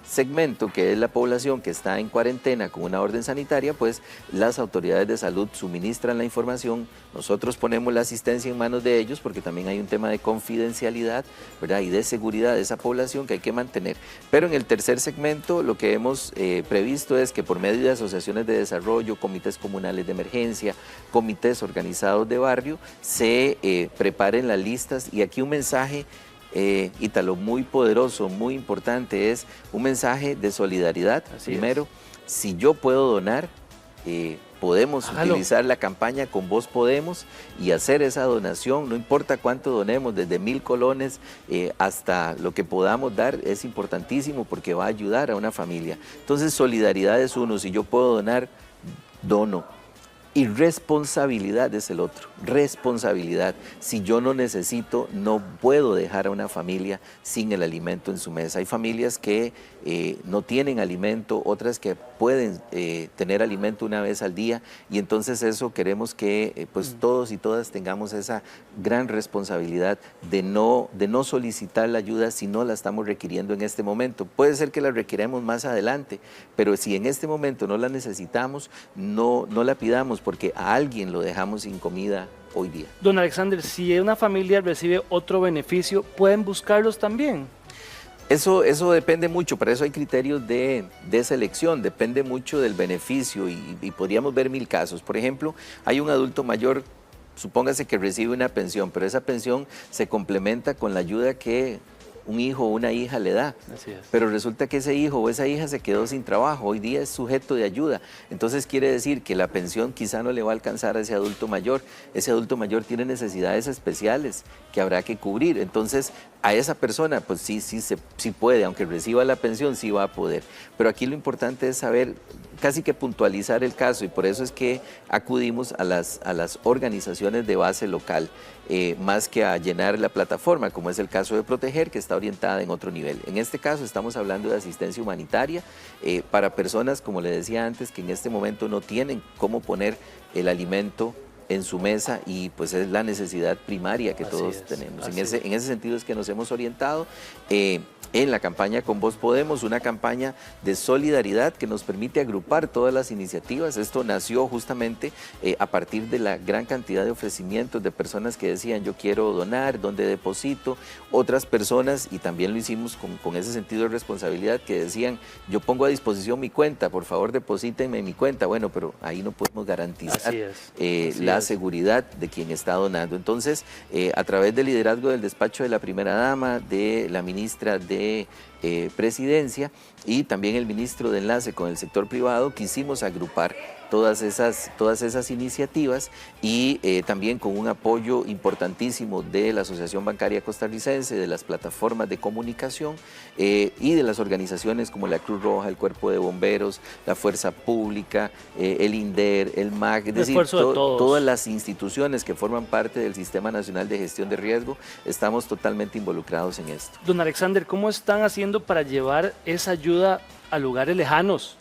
segmento, que es la población que está en cuarentena con una orden sanitaria, pues las autoridades de salud suministran la información, nosotros ponemos la asistencia en manos de ellos, porque también hay un tema de confidencialidad, ¿verdad?, y de seguridad de esa población que hay que mantener. Pero en el tercer segmento lo que hemos previsto es que por medio de asociaciones de desarrollo, comités comunales de emergencia, comités organizados de barrio, se preparen las listas, y aquí un mensaje Ítalo, muy poderoso, muy importante, es un mensaje de solidaridad. Primero, si yo puedo donar, podemos utilizar la campaña Con Vos Podemos y hacer esa donación, no importa cuánto donemos, desde 1000 colones hasta lo que podamos dar, es importantísimo porque va a ayudar a una familia. Entonces, solidaridad es uno, si yo puedo donar, dono. Y responsabilidad es el otro, responsabilidad. Si yo no necesito, no puedo dejar a una familia sin el alimento en su mesa. Hay familias que no tienen alimento, otras que pueden tener alimento una vez al día, y entonces eso queremos que pues todos y todas tengamos esa gran responsabilidad de no solicitar la ayuda si no la estamos requiriendo en este momento. Puede ser que la requiramos más adelante, pero si en este momento no la necesitamos, no la pidamos, porque a alguien lo dejamos sin comida hoy día. Don Alexander, si una familia recibe otro beneficio, ¿pueden buscarlos también? Eso depende mucho, para eso hay criterios de selección, depende mucho del beneficio, y podríamos ver 1000 casos. Por ejemplo, hay un adulto mayor, supóngase que recibe una pensión, pero esa pensión se complementa con la ayuda que un hijo o una hija le da. Así es. Pero resulta que ese hijo o esa hija se quedó sin trabajo, hoy día es sujeto de ayuda. Entonces quiere decir que la pensión quizá no le va a alcanzar a ese adulto mayor tiene necesidades especiales que habrá que cubrir. Entonces a esa persona pues sí puede, aunque reciba la pensión, sí va a poder. Pero aquí lo importante es saber, casi que puntualizar el caso, y por eso es que acudimos a las organizaciones de base local, más que a llenar la plataforma, como es el caso de Proteger, que está orientada en otro nivel. En este caso estamos hablando de asistencia humanitaria para personas, como le decía antes, que en este momento no tienen cómo poner el alimento en su mesa, y pues es la necesidad primaria que todos tenemos. En ese sentido es que nos hemos orientado en la campaña Con Vos Podemos, una campaña de solidaridad que nos permite agrupar todas las iniciativas. Esto nació justamente a partir de la gran cantidad de ofrecimientos de personas que decían yo quiero donar, ¿dónde deposito? Otras personas, y también lo hicimos con ese sentido de responsabilidad, que decían yo pongo a disposición mi cuenta, por favor deposítenme en mi cuenta. Bueno, pero ahí no podemos garantizar la seguridad de quien está donando. Entonces, a través del liderazgo del despacho de la primera dama, de la ministra de Presidencia y también el ministro de Enlace con el sector privado, quisimos agrupar todas esas iniciativas y también con un apoyo importantísimo de la Asociación Bancaria Costarricense, de las plataformas de comunicación y de las organizaciones como la Cruz Roja, el Cuerpo de Bomberos, la Fuerza Pública, el INDER, el MAC, es decir, todas las instituciones que forman parte del Sistema Nacional de Gestión de Riesgo, estamos totalmente involucrados en esto. Don Alexander, ¿cómo están haciendo para llevar esa ayuda a lugares lejanos,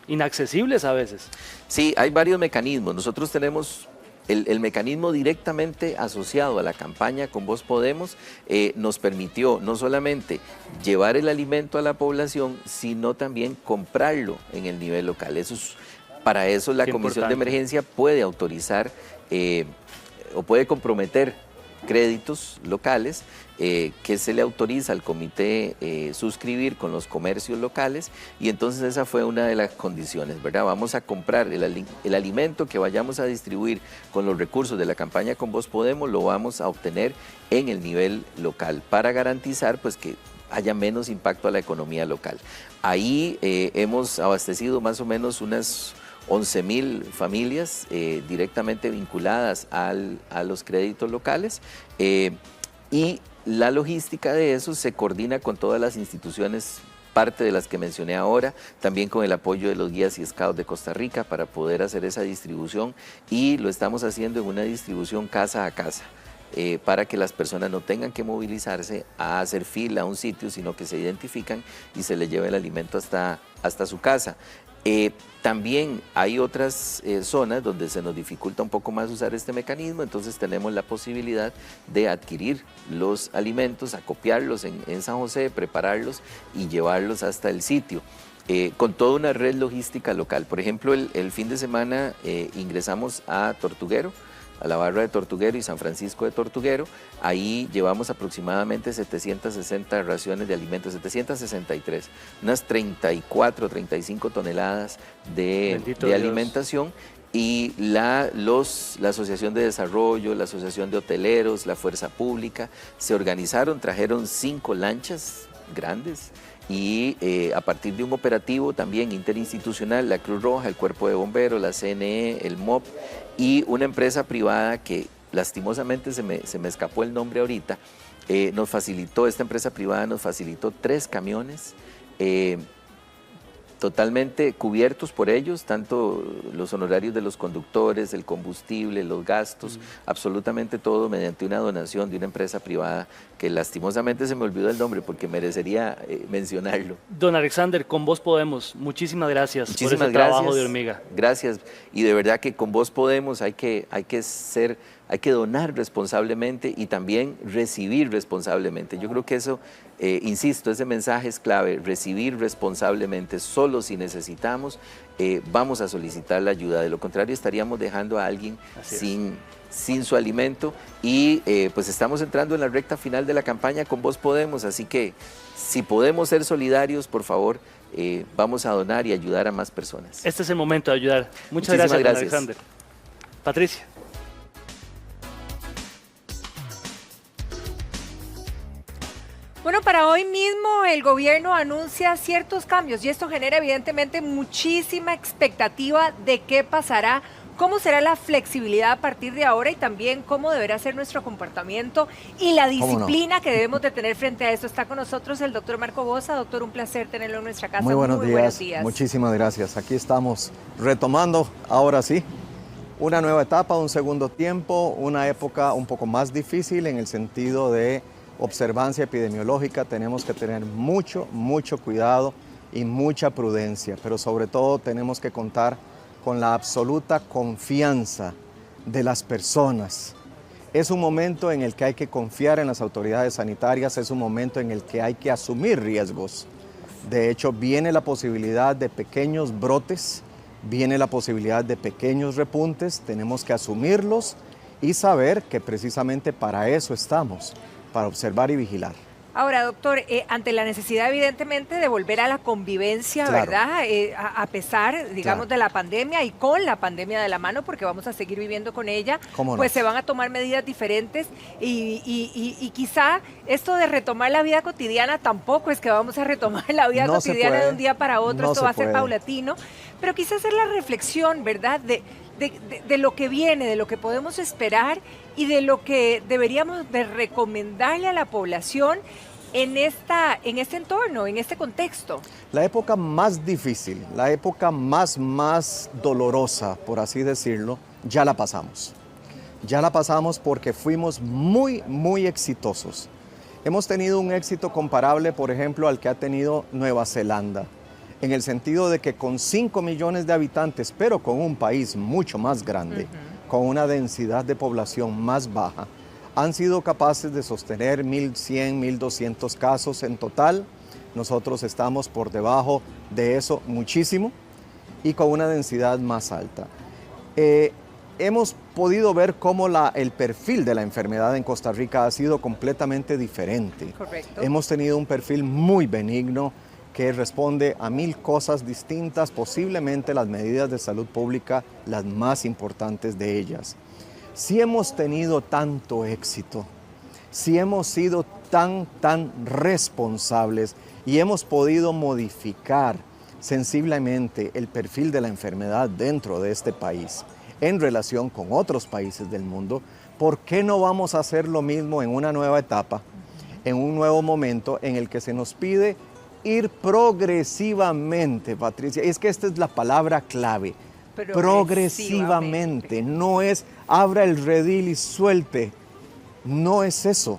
inaccesibles a veces? Sí, hay varios mecanismos. Nosotros tenemos el mecanismo directamente asociado a la campaña Con Vos Podemos, nos permitió no solamente llevar el alimento a la población, sino también comprarlo en el nivel local. Para eso la Comisión de Emergencia puede autorizar o puede comprometer créditos locales que se le autoriza al comité suscribir con los comercios locales, y entonces esa fue una de las condiciones, ¿verdad? Vamos a comprar el alimento que vayamos a distribuir con los recursos de la campaña Con Vos Podemos, lo vamos a obtener en el nivel local para garantizar pues que haya menos impacto a la economía local. Ahí hemos abastecido más o menos unas 11.000 familias directamente vinculadas a los créditos locales, y la logística de eso se coordina con todas las instituciones, parte de las que mencioné ahora, también con el apoyo de los guías y scouts de Costa Rica para poder hacer esa distribución, y lo estamos haciendo en una distribución casa a casa. Para que las personas no tengan que movilizarse a hacer fila a un sitio, sino que se identifican y se les lleve el alimento hasta su casa. También hay otras zonas donde se nos dificulta un poco más usar este mecanismo, entonces tenemos la posibilidad de adquirir los alimentos, acopiarlos en San José, prepararlos y llevarlos hasta el sitio. Con toda una red logística local. Por ejemplo, el fin de semana ingresamos a Tortuguero, a la barra de Tortuguero y San Francisco de Tortuguero. Ahí llevamos aproximadamente 760 raciones de alimentos, 763, unas 34, 35 toneladas de alimentación. Y la Asociación de Desarrollo, la Asociación de Hoteleros, la Fuerza Pública se organizaron, trajeron 5 lanchas grandes, y a partir de un operativo también interinstitucional, la Cruz Roja, el Cuerpo de Bomberos, la CNE, el MOP y una empresa privada que lastimosamente se me escapó el nombre ahorita, esta empresa privada nos facilitó 3 camiones totalmente cubiertos por ellos, tanto los honorarios de los conductores, el combustible, los gastos, absolutamente todo mediante una donación de una empresa privada que lastimosamente se me olvidó el nombre porque merecería mencionarlo. Don Alexander, Con Vos Podemos, muchísimas gracias por ese trabajo de hormiga. Gracias, y de verdad que Con Vos Podemos hay que donar responsablemente y también recibir responsablemente. Yo creo que eso, insisto, ese mensaje es clave, recibir responsablemente. Solo si necesitamos, vamos a solicitar la ayuda. De lo contrario, estaríamos dejando a alguien sin su alimento, y pues estamos entrando en la recta final de la campaña Con Vos Podemos, así que si podemos ser solidarios, por favor, vamos a donar y ayudar a más personas. Este es el momento de ayudar. Muchas gracias, don Alexander. Patricia. Bueno, para hoy mismo el gobierno anuncia ciertos cambios y esto genera evidentemente muchísima expectativa de qué pasará, cómo será la flexibilidad a partir de ahora y también cómo deberá ser nuestro comportamiento y la disciplina que debemos de tener frente a esto. Está con nosotros el doctor Marco Bosa. Doctor, un placer tenerlo en nuestra casa. Muy buenos días. Muchísimas gracias. Aquí estamos retomando, ahora sí, una nueva etapa, un segundo tiempo, una época un poco más difícil en el sentido de observancia epidemiológica. Tenemos que tener mucho cuidado y mucha prudencia, pero sobre todo tenemos que contar con la absoluta confianza de las personas. Es un momento en el que hay que confiar en las autoridades sanitarias, es un momento en el que hay que asumir riesgos. De hecho, viene la posibilidad de pequeños brotes, viene la posibilidad de pequeños repuntes, tenemos que asumirlos y saber que precisamente para eso estamos, para observar y vigilar. Ahora, doctor, ante la necesidad evidentemente de volver a la convivencia, Claro. ¿verdad? A pesar, digamos, Claro. de la pandemia y con la pandemia de la mano, porque vamos a seguir viviendo con ella, ¿Cómo no? pues se van a tomar medidas diferentes y quizá esto de retomar la vida cotidiana tampoco es que vamos a retomar la vida No se cotidiana de puede. un día para otro, No esto se va a ser puede. paulatino, pero quizás hacer la reflexión, ¿verdad? De lo que viene, de lo que podemos esperar y de lo que deberíamos de recomendarle a la población en este entorno, en este contexto. La época más difícil, la época más dolorosa, por así decirlo, ya la pasamos. Ya la pasamos porque fuimos muy exitosos. Hemos tenido un éxito comparable, por ejemplo, al que ha tenido Nueva Zelanda, en el sentido de que con 5 millones de habitantes, pero con un país mucho más grande, con una densidad de población más baja, han sido capaces de sostener 1.100, 1.200 casos en total. Nosotros estamos por debajo de eso muchísimo y con una densidad más alta. Hemos podido ver cómo el perfil de la enfermedad en Costa Rica ha sido completamente diferente. Correcto. Hemos tenido un perfil muy benigno que responde a 1000 cosas distintas, posiblemente las medidas de salud pública las más importantes de ellas. Si hemos tenido tanto éxito, si hemos sido tan responsables y hemos podido modificar sensiblemente el perfil de la enfermedad dentro de este país en relación con otros países del mundo, ¿por qué no vamos a hacer lo mismo en una nueva etapa, en un nuevo momento en el que se nos pide ir progresivamente, Patricia? Es que esta es la palabra clave. Progresivamente. No es abra el redil y suelte. No es eso.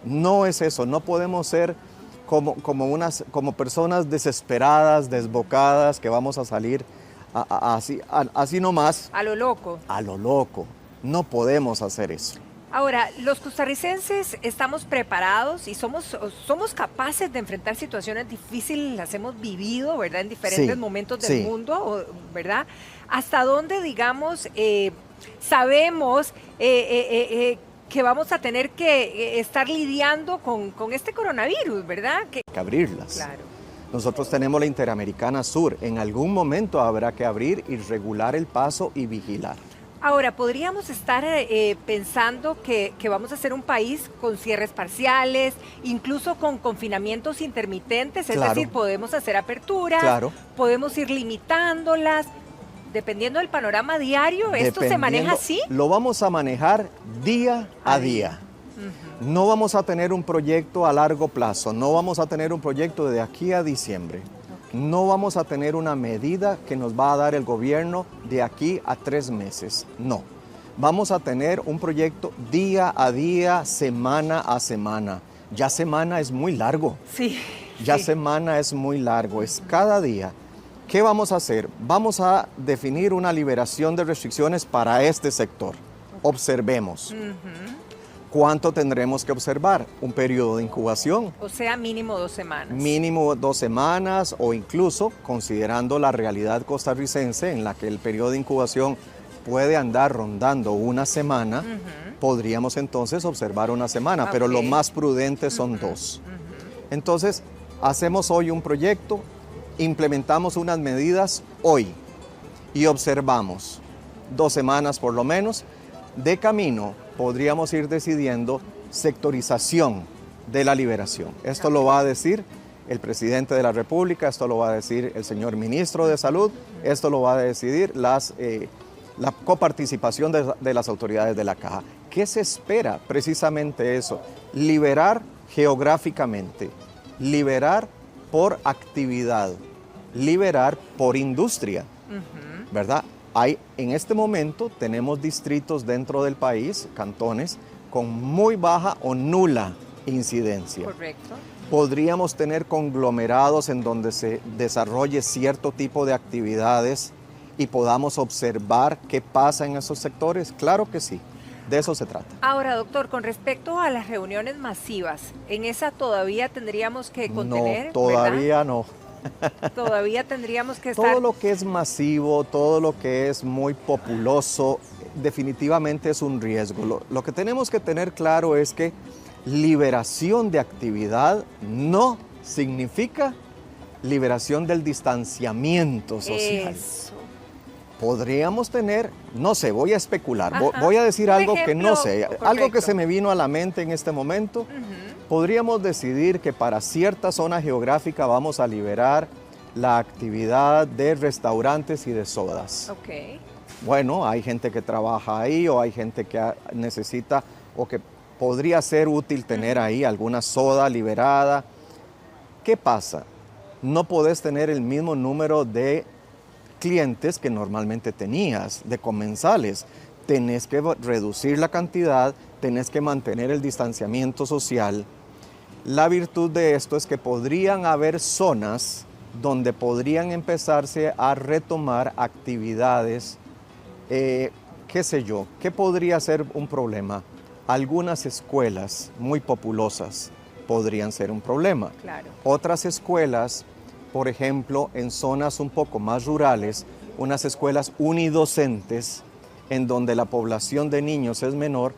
No es eso. No podemos ser como personas desesperadas, desbocadas, que vamos a salir así nomás. A lo loco. A lo loco. No podemos hacer eso. Ahora, los costarricenses estamos preparados y somos capaces de enfrentar situaciones difíciles, las hemos vivido, ¿verdad? En diferentes momentos del mundo, ¿verdad? ¿Hasta dónde, digamos, sabemos que vamos a tener que estar lidiando con este coronavirus, ¿verdad? Que abrirlas. Claro. Nosotros tenemos la Interamericana Sur. En algún momento habrá que abrir y regular el paso y vigilar. Ahora, podríamos estar pensando que vamos a ser un país con cierres parciales, incluso con confinamientos intermitentes, es decir, podemos hacer aperturas, podemos ir limitándolas, dependiendo del panorama diario. ¿Esto se maneja así? Lo vamos a manejar día a día. No vamos a tener un proyecto a largo plazo, no vamos a tener un proyecto de aquí a diciembre. No vamos a tener una medida que nos va a dar el gobierno de aquí a 3 meses. No. Vamos a tener un proyecto día a día, semana a semana. Ya semana es muy largo. Sí. Ya semana es muy largo, es cada día. ¿Qué vamos a hacer? Vamos a definir una liberación de restricciones para este sector. Observemos. ¿Cuánto tendremos que observar? Un periodo de incubación. O sea, mínimo 2 semanas. Mínimo 2 semanas o incluso, considerando la realidad costarricense en la que el periodo de incubación puede andar rondando 1 semana, podríamos entonces observar 1 semana, pero lo más prudente son 2. Entonces, hacemos hoy un proyecto, implementamos unas medidas hoy y observamos 2 semanas por lo menos. De camino podríamos ir decidiendo sectorización de la liberación. Esto lo va a decir el presidente de la República, esto lo va a decir el señor ministro de Salud, esto lo va a decidir la coparticipación de las autoridades de la Caja. ¿Qué se espera? Precisamente eso, liberar geográficamente, liberar por actividad, liberar por industria, ¿verdad? En este momento tenemos distritos dentro del país, cantones, con muy baja o nula incidencia. Correcto. Podríamos tener conglomerados en donde se desarrolle cierto tipo de actividades y podamos observar qué pasa en esos sectores. Claro que sí, de eso se trata. Ahora, doctor, con respecto a las reuniones masivas, ¿en esa todavía tendríamos que contener? No, todavía ¿verdad? No. Todavía tendríamos que estar... Todo lo que es masivo, todo lo que es muy populoso, definitivamente es un riesgo. Lo que tenemos que tener claro es que liberación de actividad no significa liberación del distanciamiento social. Eso. Podríamos tener, no sé, voy a especular, Ajá. voy a decir Un algo que no ejemplo sé, algo que correcto. se me vino a la mente en este momento. Podríamos decidir que para cierta zona geográfica vamos a liberar la actividad de restaurantes y de sodas. Ok. Bueno, hay gente que trabaja ahí o hay gente que necesita o que podría ser útil tener ahí alguna soda liberada. ¿Qué pasa? No podés tener el mismo número de clientes que normalmente tenías, de comensales. Tenés que reducir la cantidad, tenés que mantener el distanciamiento social. La virtud de esto es que podrían haber zonas donde podrían empezarse a retomar actividades, qué sé yo, ¿qué podría ser un problema? Algunas escuelas muy populosas podrían ser un problema. Claro. Otras escuelas, por ejemplo, en zonas un poco más rurales, unas escuelas unidocentes, en donde la población de niños es menor,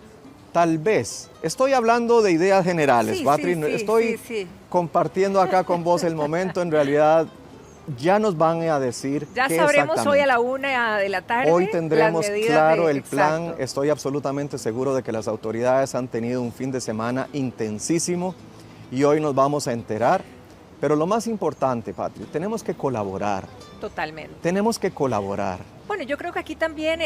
tal vez, estoy hablando de ideas generales, Sí, Patri, sí, sí, estoy sí. compartiendo acá con vos el momento, en realidad ya nos van a decir Ya qué sabremos hoy a exactamente. la 1 de la tarde. Hoy tendremos las medidas claro de- el plan. Exacto. Estoy absolutamente seguro de que las autoridades han tenido un fin de semana intensísimo y hoy nos vamos a enterar. Pero lo más importante, Patri, tenemos que colaborar. Totalmente. Tenemos que colaborar. Bueno, yo creo que aquí también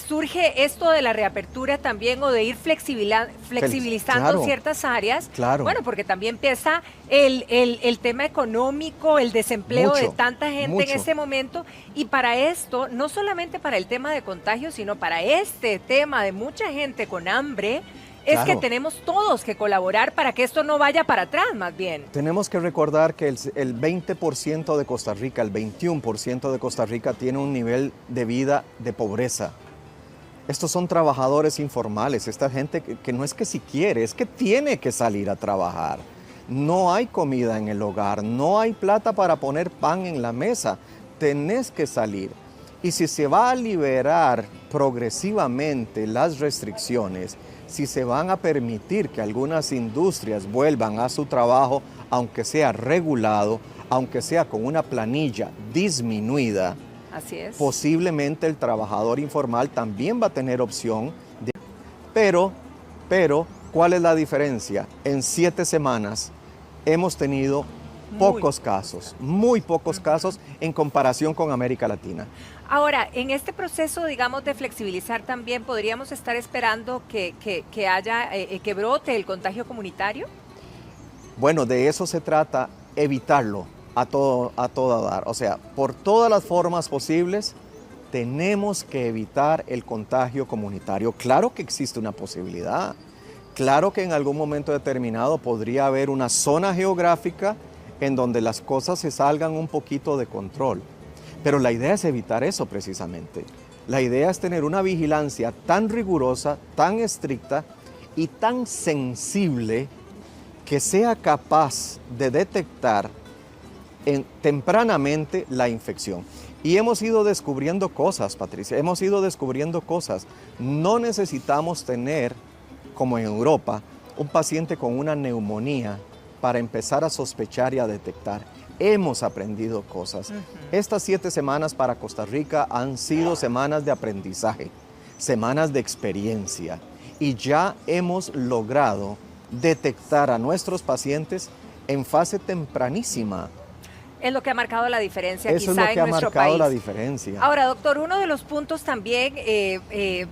surge esto de la reapertura también o de ir flexibilizando Claro. ciertas áreas. Claro. Bueno, porque también empieza el tema económico, el desempleo de Mucho, tanta gente mucho. en este momento. Y para esto, no solamente para el tema de contagio, sino para este tema de mucha gente con hambre, es Claro. que tenemos todos que colaborar para que esto no vaya para atrás, más bien. Tenemos que recordar que el 20% de Costa Rica, el 21% de Costa Rica tiene un nivel de vida de pobreza. Estos son trabajadores informales, esta gente que no es que si quiere, es que tiene que salir a trabajar. No hay comida en el hogar, no hay plata para poner pan en la mesa, tenés que salir. Y si se va a liberar progresivamente las restricciones, si se van a permitir que algunas industrias vuelvan a su trabajo, aunque sea regulado, aunque sea con una planilla disminuida, Así es. posiblemente el trabajador informal también va a tener opción de... Pero, ¿cuál es la diferencia? En 7 semanas hemos tenido pocos casos, muy pocos casos en comparación con América Latina. Ahora, en este proceso, digamos, de flexibilizar también, ¿podríamos estar esperando que haya, que brote el contagio comunitario? Bueno, de eso se trata, evitarlo a todo dar. O sea, por todas las formas posibles, tenemos que evitar el contagio comunitario. Claro que existe una posibilidad. Claro que en algún momento determinado podría haber una zona geográfica en donde las cosas se salgan un poquito de control. Pero la idea es evitar eso precisamente. La idea es tener una vigilancia tan rigurosa, tan estricta y tan sensible que sea capaz de detectar tempranamente la infección. Y hemos ido descubriendo cosas, Patricia, hemos ido descubriendo cosas. No necesitamos tener, como en Europa, un paciente con una neumonía para empezar a sospechar y a detectar. Hemos aprendido cosas. Estas 7 semanas para Costa Rica han sido semanas de aprendizaje, semanas de experiencia. Y ya hemos logrado detectar a nuestros pacientes en fase tempranísima. Es lo que ha marcado la diferencia Eso es quizá lo que en ha nuestro marcado país. la diferencia. Ahora, doctor, uno de los puntos también es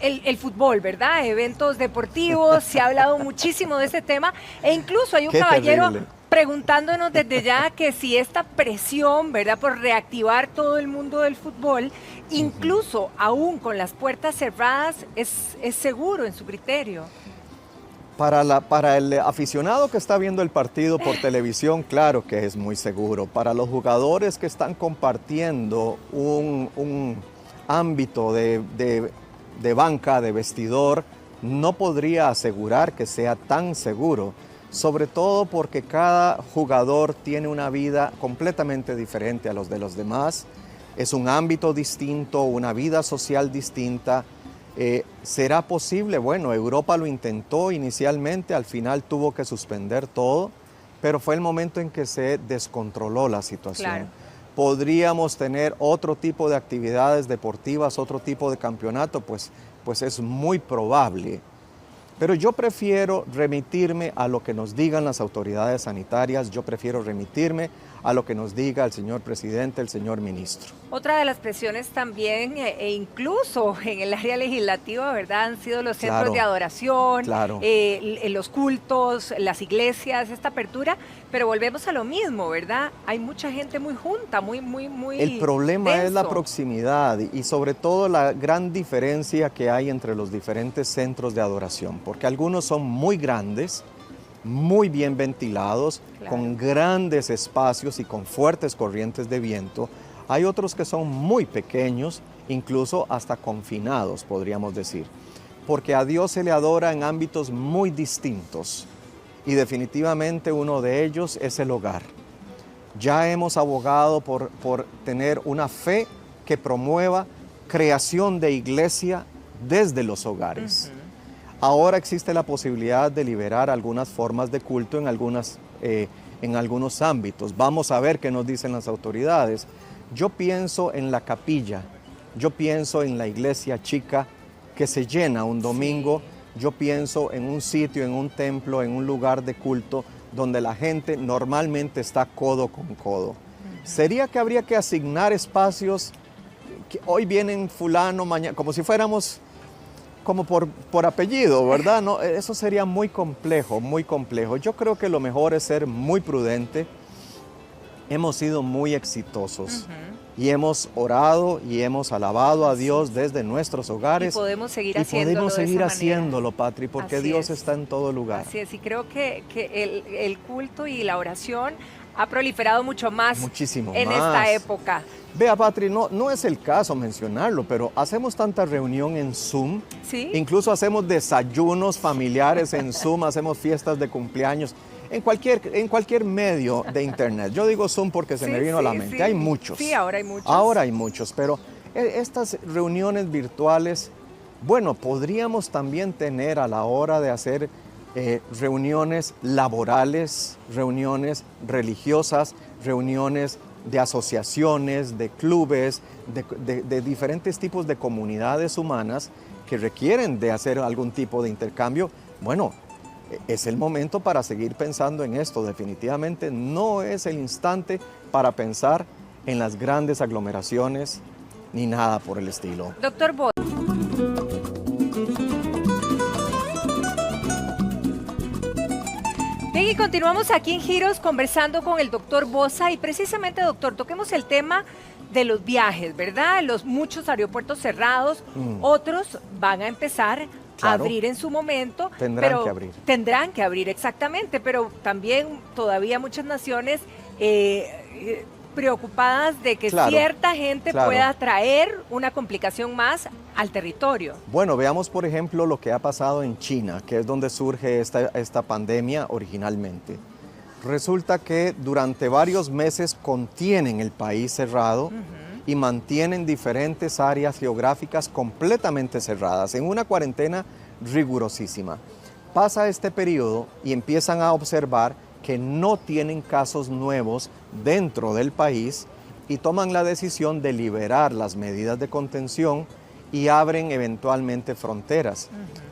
el fútbol, ¿verdad? Eventos deportivos, se ha hablado muchísimo de ese tema e incluso hay un Qué caballero terrible. preguntándonos desde ya que si esta presión, ¿verdad? Por reactivar todo el mundo del fútbol, incluso aún con las puertas cerradas, es seguro en su criterio. Para el aficionado que está viendo el partido por televisión, claro que es muy seguro. Para los jugadores que están compartiendo un ámbito de banca, de vestidor, no podría asegurar que sea tan seguro. Sobre todo porque cada jugador tiene una vida completamente diferente a los de los demás. Es un ámbito distinto, una vida social distinta. ¿Será posible? Bueno, Europa lo intentó inicialmente, al final tuvo que suspender todo, pero fue el momento en que se descontroló la situación. Claro. ¿Podríamos tener otro tipo de actividades deportivas, otro tipo de campeonato? Pues es muy probable. Pero yo prefiero remitirme a lo que nos digan las autoridades sanitarias, yo prefiero remitirme a lo que nos diga el señor presidente, el señor ministro. Otra de las presiones también, e incluso en el área legislativa, ¿verdad? Han sido los centros Claro, de adoración, claro. Los cultos, las iglesias, esta apertura, pero volvemos a lo mismo, ¿verdad? Hay mucha gente muy junta, muy El problema es la denso. proximidad y sobre todo la gran diferencia que hay entre los diferentes centros de adoración, porque algunos son muy grandes, muy bien ventilados, Claro. con grandes espacios y con fuertes corrientes de viento. Hay otros que son muy pequeños, incluso hasta confinados, podríamos decir, porque a Dios se le adora en ámbitos muy distintos y definitivamente uno de ellos es el hogar. Ya hemos abogado por tener una fe que promueva creación de iglesia desde los hogares. Ahora existe la posibilidad de liberar algunas formas de culto en algunos ámbitos. Vamos a ver qué nos dicen las autoridades. Yo pienso en la capilla, yo pienso en la iglesia chica que se llena un domingo, yo pienso en un sitio, en un templo, en un lugar de culto donde la gente normalmente está codo con codo. ¿Sería que habría que asignar espacios que hoy vienen fulano, mañana, como si fuéramos como por apellido, ¿verdad? No, eso sería muy complejo, muy complejo. Yo creo que lo mejor es ser muy prudente. Hemos sido muy exitosos y hemos orado y hemos alabado a Dios desde nuestros hogares. Y podemos seguir y haciéndolo podemos de seguir esa manera. haciéndolo, Patri, porque Así Dios es. está en todo lugar. Así es, y creo que el culto y la oración ha proliferado mucho más Muchísimo en más. esta época. Vea, Patri, no es el caso mencionarlo, pero hacemos tanta reunión en Zoom, Sí. incluso hacemos desayunos familiares en Zoom, hacemos fiestas de cumpleaños, en cualquier medio de internet. Yo digo Zoom porque se me vino a la mente, hay muchos. Sí, ahora hay muchos. Ahora hay muchos, pero estas reuniones virtuales, bueno, podríamos también tener a la hora de hacer reuniones laborales, reuniones religiosas, reuniones de asociaciones, de clubes, de diferentes tipos de comunidades humanas que requieren de hacer algún tipo de intercambio. Bueno, es el momento para seguir pensando en esto. Definitivamente no es el instante para pensar en las grandes aglomeraciones ni nada por el estilo. Doctor Bosa. Bien, y continuamos aquí en Giros conversando con el doctor Bosa y precisamente, doctor, toquemos el tema de los viajes, ¿verdad? Los muchos aeropuertos cerrados, otros van a empezar a Claro. abrir en su momento. Tendrán pero que abrir. Tendrán que abrir, exactamente, pero también todavía muchas naciones preocupadas de que Claro, cierta gente claro. pueda traer una complicación más al territorio. Bueno, veamos por ejemplo lo que ha pasado en China, que es donde surge esta pandemia originalmente. Resulta que durante varios meses contienen el país cerrado y mantienen diferentes áreas geográficas completamente cerradas, en una cuarentena rigurosísima. Pasa este periodo y empiezan a observar que no tienen casos nuevos dentro del país y toman la decisión de liberar las medidas de contención y abren eventualmente fronteras.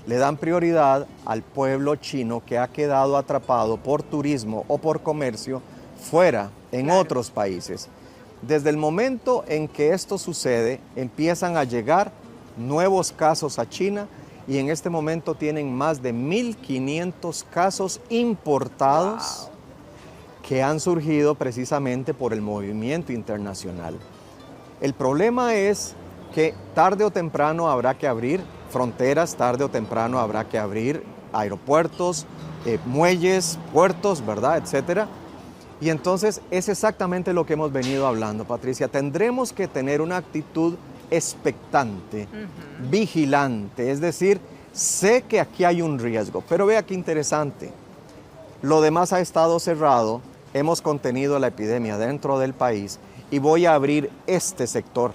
Le dan prioridad al pueblo chino que ha quedado atrapado por turismo o por comercio fuera, en otros países. Desde el momento en que esto sucede, empiezan a llegar nuevos casos a China y en este momento tienen más de 1.500 casos importados que han surgido precisamente por el movimiento internacional. El problema es que tarde o temprano habrá que abrir fronteras, tarde o temprano habrá que abrir aeropuertos, muelles, puertos, ¿verdad?, etcétera. Y entonces es exactamente lo que hemos venido hablando, Patricia. Tendremos que tener una actitud expectante, vigilante, es decir, sé que aquí hay un riesgo, pero vea qué interesante. Lo demás ha estado cerrado, hemos contenido la epidemia dentro del país y voy a abrir este sector.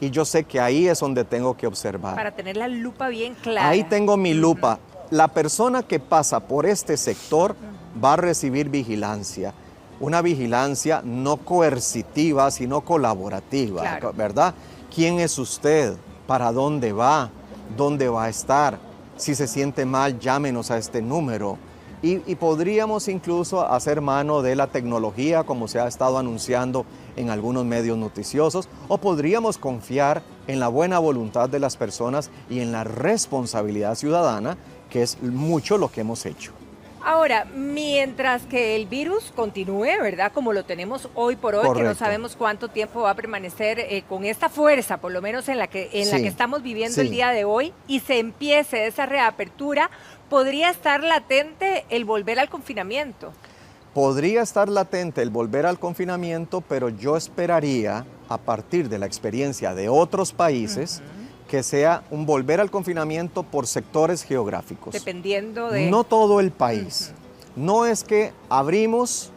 y yo sé que ahí es donde tengo que observar. Para tener la lupa bien clara. Ahí tengo mi lupa. La persona que pasa por este sector va a recibir vigilancia. Una vigilancia no coercitiva, sino colaborativa, Claro. ¿verdad? ¿Quién es usted? ¿Para dónde va? ¿Dónde va a estar? Si se siente mal, llámenos a este número. Y podríamos incluso hacer mano de la tecnología, como se ha estado anunciando en algunos medios noticiosos, o podríamos confiar en la buena voluntad de las personas y en la responsabilidad ciudadana, que es mucho lo que hemos hecho. Ahora, mientras que el virus continúe, ¿verdad? Como lo tenemos hoy por hoy, que no Correcto. sabemos cuánto tiempo va a permanecer con esta fuerza, por lo menos en la que Sí. estamos viviendo Sí. el día de hoy, y se empiece esa reapertura, podría estar latente el volver al confinamiento. Podría estar latente el volver al confinamiento, pero yo esperaría, a partir de la experiencia de otros países, que sea un volver al confinamiento por sectores geográficos. Dependiendo de... No todo el país. No es que abrimos,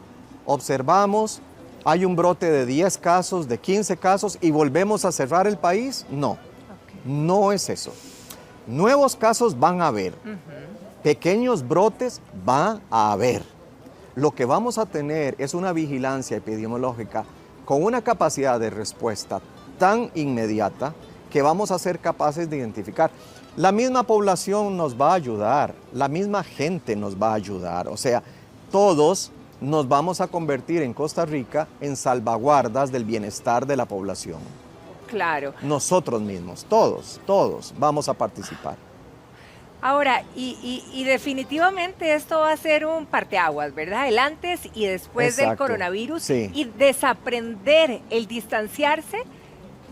observamos, hay un brote de 10 casos, de 15 casos y volvemos a cerrar el país. No, no es eso. Nuevos casos van a haber. Pequeños brotes van a haber. Lo que vamos a tener es una vigilancia epidemiológica con una capacidad de respuesta tan inmediata que vamos a ser capaces de identificar. La misma población nos va a ayudar, la misma gente nos va a ayudar. O sea, todos nos vamos a convertir en Costa Rica en salvaguardas del bienestar de la población. Claro. Nosotros mismos, todos vamos a participar. Ahora, y definitivamente esto va a ser un parteaguas, ¿verdad? El antes y después del Exacto, coronavirus. sí. Y desaprender el distanciarse.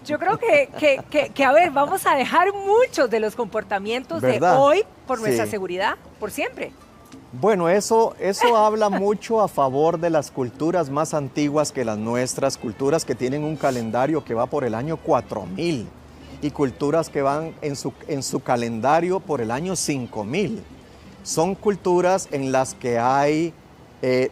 Yo creo que, a ver, vamos a dejar muchos de los comportamientos de ¿Verdad? hoy por nuestra Sí. seguridad, por siempre. Bueno, eso habla mucho a favor de las culturas más antiguas que las nuestras, culturas que tienen un calendario que va por el año 4000 y culturas que van en su calendario por el año 5000. Son culturas en las que hay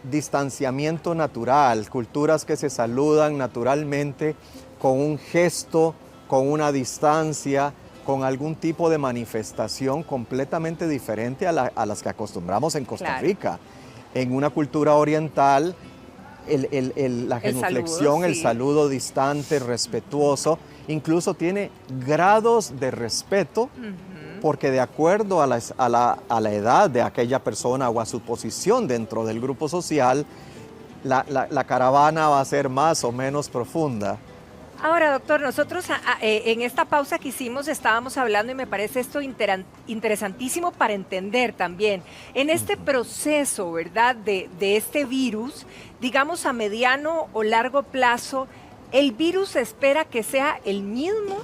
distanciamiento natural, culturas que se saludan naturalmente con un gesto, con una distancia, con algún tipo de manifestación completamente diferente a las que acostumbramos en Costa Claro. Rica. En una cultura oriental, la genuflexión, saludo, el sí. saludo distante, respetuoso, incluso tiene grados de respeto, porque de acuerdo a la edad de aquella persona o a su posición dentro del grupo social, la caravana va a ser más o menos profunda. Ahora, doctor, nosotros en esta pausa que hicimos estábamos hablando y me parece esto interesantísimo para entender también. En este proceso, ¿verdad?, de este virus, digamos a mediano o largo plazo, ¿el virus espera que sea el mismo?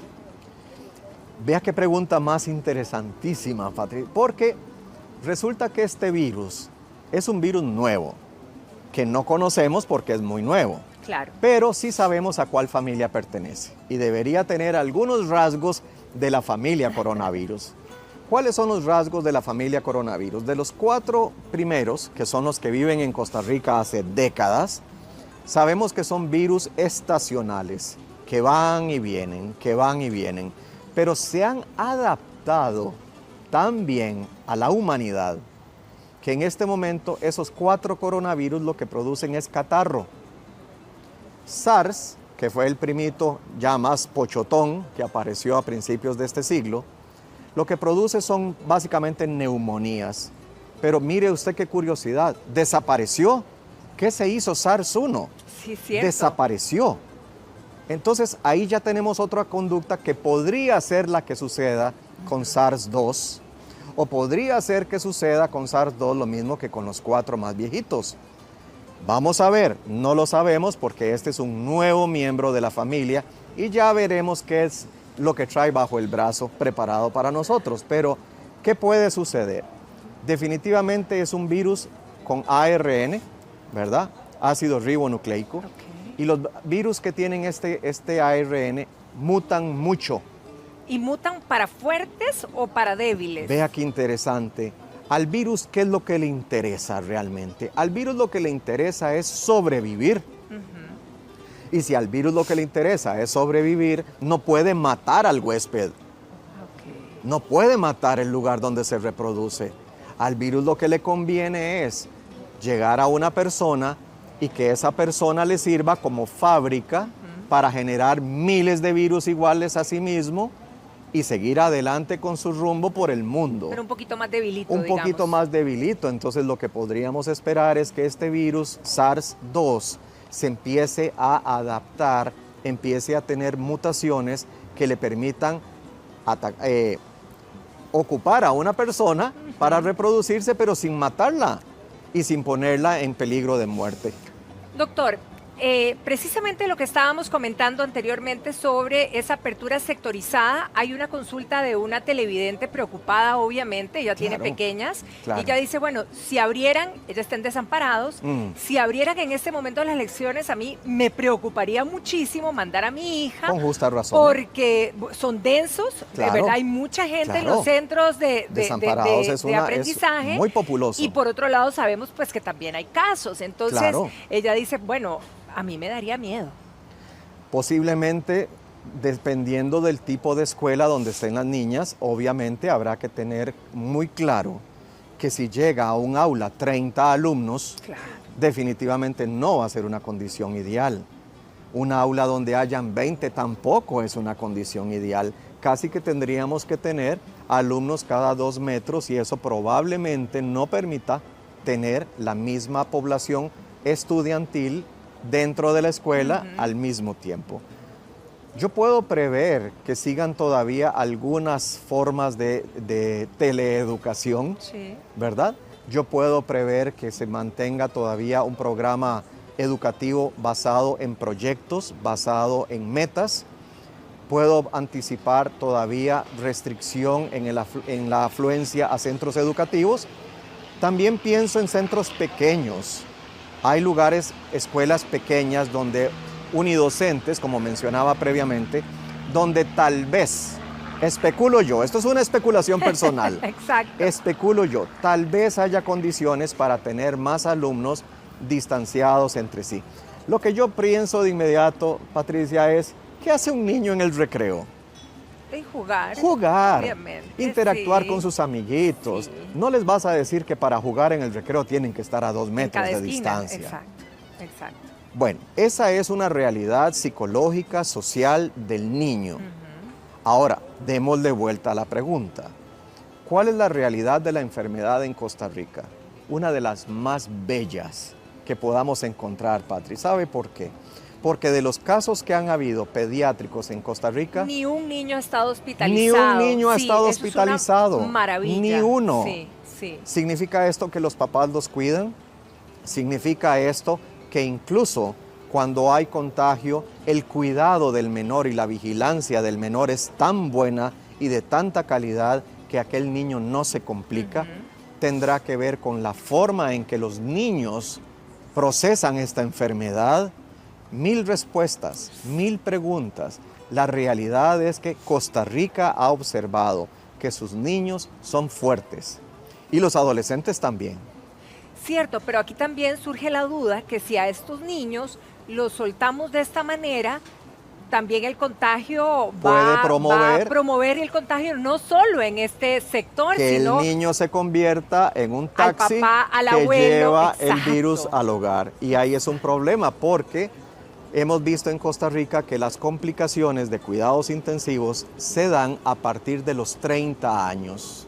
Vea qué pregunta más interesantísima, Patri, porque resulta que este virus es un virus nuevo, que no conocemos porque es muy nuevo. Claro. Pero sí sabemos a cuál familia pertenece y debería tener algunos rasgos de la familia coronavirus. ¿Cuáles son los rasgos de la familia coronavirus? De los 4 primeros, que son los que viven en Costa Rica hace décadas, sabemos que son virus estacionales, que van y vienen, pero se han adaptado tan bien a la humanidad que en este momento esos 4 coronavirus lo que producen es catarro. SARS, que fue el primito ya más pochotón que apareció a principios de este siglo, lo que produce son básicamente neumonías. Pero mire usted qué curiosidad, desapareció. ¿Qué se hizo SARS-1? Sí, cierto. Desapareció. Entonces ahí ya tenemos otra conducta que podría ser la que suceda con SARS-2 o podría ser que suceda con SARS-2 lo mismo que con los 4 más viejitos. Vamos a ver, no lo sabemos porque este es un nuevo miembro de la familia y ya veremos qué es lo que trae bajo el brazo preparado para nosotros. Pero, ¿qué puede suceder? Definitivamente es un virus con ARN, ¿verdad? Ácido ribonucleico. Y los virus que tienen este ARN mutan mucho. ¿Y mutan para fuertes o para débiles? Vea qué interesante. Al virus, ¿qué es lo que le interesa realmente? Al virus lo que le interesa es sobrevivir. Y si al virus lo que le interesa es sobrevivir, no puede matar al huésped. No puede matar el lugar donde se reproduce. Al virus lo que le conviene es llegar a una persona y que esa persona le sirva como fábrica para generar miles de virus iguales a sí mismo y seguir adelante con su rumbo por el mundo. Pero un poquito más debilito, Un poquito más debilito. Entonces lo que podríamos esperar es que este virus SARS-2 se empiece a adaptar, empiece a tener mutaciones que le permitan ocupar a una persona para reproducirse, pero sin matarla y sin ponerla en peligro de muerte. Doctor, precisamente lo que estábamos comentando anteriormente sobre esa apertura sectorizada, hay una consulta de una televidente preocupada, obviamente, ella tiene pequeñas, claro. y ella dice, bueno, si abrieran, ellas estén desamparados, si abrieran en este momento las elecciones, a mí me preocuparía muchísimo mandar a mi hija. Con justa razón. Porque son densos, Claro, de verdad, hay mucha gente en claro. los centros de Desamparados es aprendizaje. muy populoso. Y por otro lado sabemos pues que también hay casos, entonces Claro. ella dice, bueno, a mí me daría miedo. Posiblemente, dependiendo del tipo de escuela donde estén las niñas, obviamente habrá que tener muy claro que si llega a un aula 30 alumnos, Claro. definitivamente no va a ser una condición ideal. Un aula donde hayan 20 tampoco es una condición ideal. Casi que tendríamos que tener alumnos cada 2 metros y eso probablemente no permita tener la misma población estudiantil dentro de la escuela al mismo tiempo. Yo puedo prever que sigan todavía algunas formas de teleeducación, Sí. ¿verdad? Yo puedo prever que se mantenga todavía un programa educativo basado en proyectos, basado en metas. Puedo anticipar todavía restricción en la afluencia a centros educativos. También pienso en centros pequeños. Hay lugares, escuelas pequeñas donde unidocentes, como mencionaba previamente, donde tal vez, especulo yo, esto es una especulación personal, Exacto. especulo yo, tal vez haya condiciones para tener más alumnos distanciados entre sí. Lo que yo pienso de inmediato, Patricia, es, ¿qué hace un niño en el recreo? Y jugar. Jugar, Obviamente, interactuar sí. con sus amiguitos. Sí. No les vas a decir que para jugar en el recreo tienen que estar a 2 En metros cada de esquina. distancia. Exacto, exacto. Bueno, esa es una realidad psicológica, social del niño. Ahora, démosle vuelta a la pregunta. ¿Cuál es la realidad de la enfermedad en Costa Rica? Una de las más bellas que podamos encontrar, Patri. ¿Sabe por qué? Porque de los casos que han habido pediátricos en Costa Rica, Ni un niño ha estado ni hospitalizado. un niño ha Sí, estado eso es una hospitalizado. maravilla. Ni uno. Sí, sí. ¿Significa esto que los papás los cuidan? ¿Significa esto que incluso cuando hay contagio, el cuidado del menor y la vigilancia del menor es tan buena y de tanta calidad que aquel niño no se complica? Tendrá que ver con la forma en que los niños procesan esta enfermedad. 1000 respuestas, 1000 preguntas. La realidad es que Costa Rica ha observado que sus niños son fuertes y los adolescentes también. Cierto, pero aquí también surge la duda que si a estos niños los soltamos de esta manera, también el contagio va a promover el contagio no solo en este sector, que sino el niño se convierta en un taxi papá, al que abuelo, lleva el exacto. virus al hogar. Y ahí es un problema porque hemos visto en Costa Rica que las complicaciones de cuidados intensivos se dan a partir de los 30 años.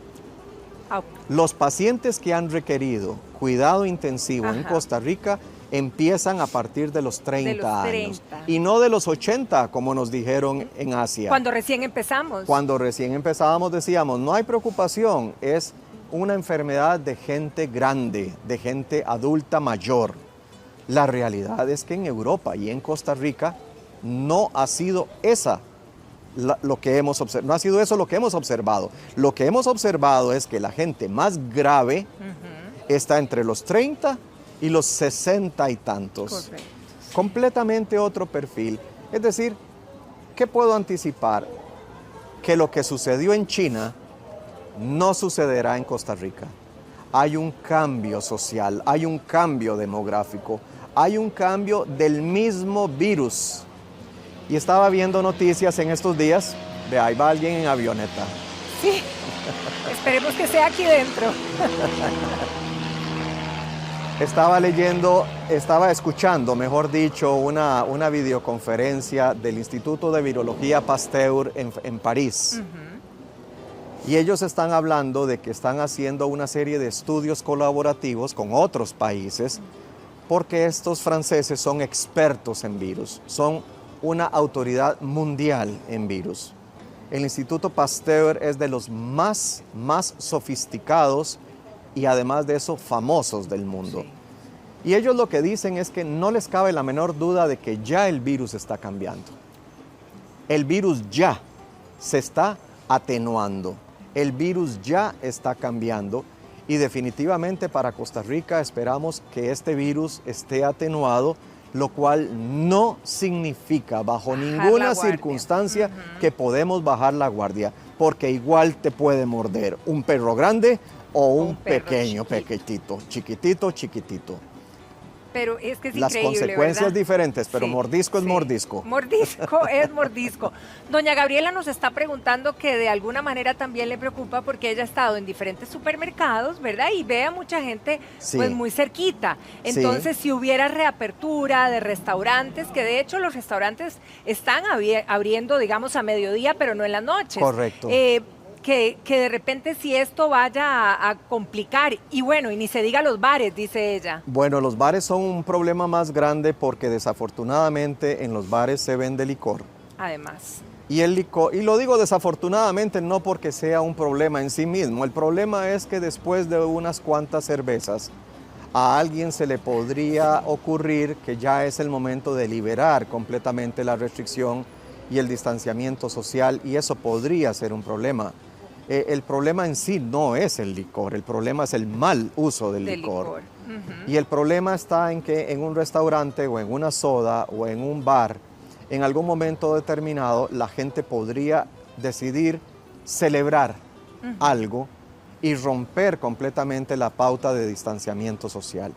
Ah, Los pacientes que han requerido cuidado intensivo en Ajá. Costa Rica empiezan a partir de los 30 años 30. y no de los 80 como nos dijeron en Asia. cuando recién empezamos. Cuando recién empezábamos decíamos, no hay preocupación, es una enfermedad de gente grande, de gente adulta mayor. La realidad es que en Europa y en Costa Rica no ha sido lo que hemos observado. No ha sido eso lo que hemos observado. Lo que hemos observado es que la gente más grave está entre los 30 y los 60 y tantos. Correcto. Completamente otro perfil. Es decir, ¿qué puedo anticipar? Que lo que sucedió en China no sucederá en Costa Rica. Hay un cambio social, hay un cambio demográfico, hay un cambio del mismo virus. Y estaba viendo noticias en estos días de ahí va alguien en avioneta. Sí, esperemos que sea aquí dentro. Estaba escuchando, mejor dicho, una videoconferencia del Instituto de Virología Pasteur en París. Y ellos están hablando de que están haciendo una serie de estudios colaborativos con otros países porque estos franceses son expertos en virus, son una autoridad mundial en virus. El Instituto Pasteur es de los más sofisticados y además de eso famosos del mundo. Sí. Y ellos lo que dicen es que no les cabe la menor duda de que ya el virus está cambiando. El virus ya se está atenuando. El virus ya está cambiando y definitivamente para Costa Rica esperamos que este virus esté atenuado, lo cual no significa bajo ninguna circunstancia que podemos bajar la guardia, porque igual te puede morder un perro grande o un pequeño, chiquitito. Pero es que es Las increíble, consecuencias ¿verdad? diferentes, pero Sí, mordisco es sí. mordisco. Mordisco es mordisco. Doña Gabriela nos está preguntando que de alguna manera también le preocupa porque ella ha estado en diferentes supermercados, ¿verdad? Y ve a mucha gente pues muy cerquita. Entonces, si hubiera reapertura de restaurantes, que de hecho los restaurantes están abriendo, digamos, a mediodía, pero no en las noches. Correcto. Que de repente si esto vaya a complicar, y bueno, y ni se diga los bares, dice ella. Bueno, los bares son un problema más grande porque desafortunadamente en los bares se vende licor. Además. Y el licor, y lo digo desafortunadamente no porque sea un problema en sí mismo, el problema es que después de unas cuantas cervezas a alguien se le podría ocurrir que ya es el momento de liberar completamente la restricción y el distanciamiento social y eso podría ser un problema. El problema en sí no es el licor, el problema es el mal uso del licor. Y el problema está en que en un restaurante o en una soda o en un bar, en algún momento determinado, la gente podría decidir celebrar algo y romper completamente la pauta de distanciamiento social.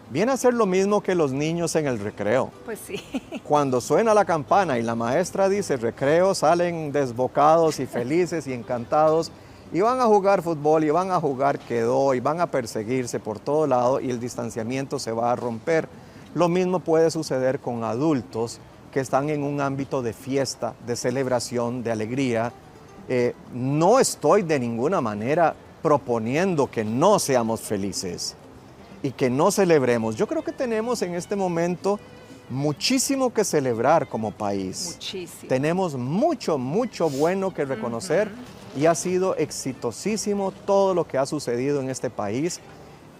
Viene a ser lo mismo que los niños en el recreo. Pues sí. Cuando suena la campana y la maestra dice recreo, salen desbocados y felices y encantados y van a jugar fútbol y van a jugar quedó y van a perseguirse por todo lado y el distanciamiento se va a romper. Lo mismo puede suceder con adultos que están en un ámbito de fiesta, de celebración, de alegría. No estoy de ninguna manera proponiendo que no seamos felices y que no celebremos. Yo creo que tenemos en este momento muchísimo que celebrar como país. Muchísimo. Tenemos mucho bueno que reconocer y ha sido exitosísimo todo lo que ha sucedido en este país.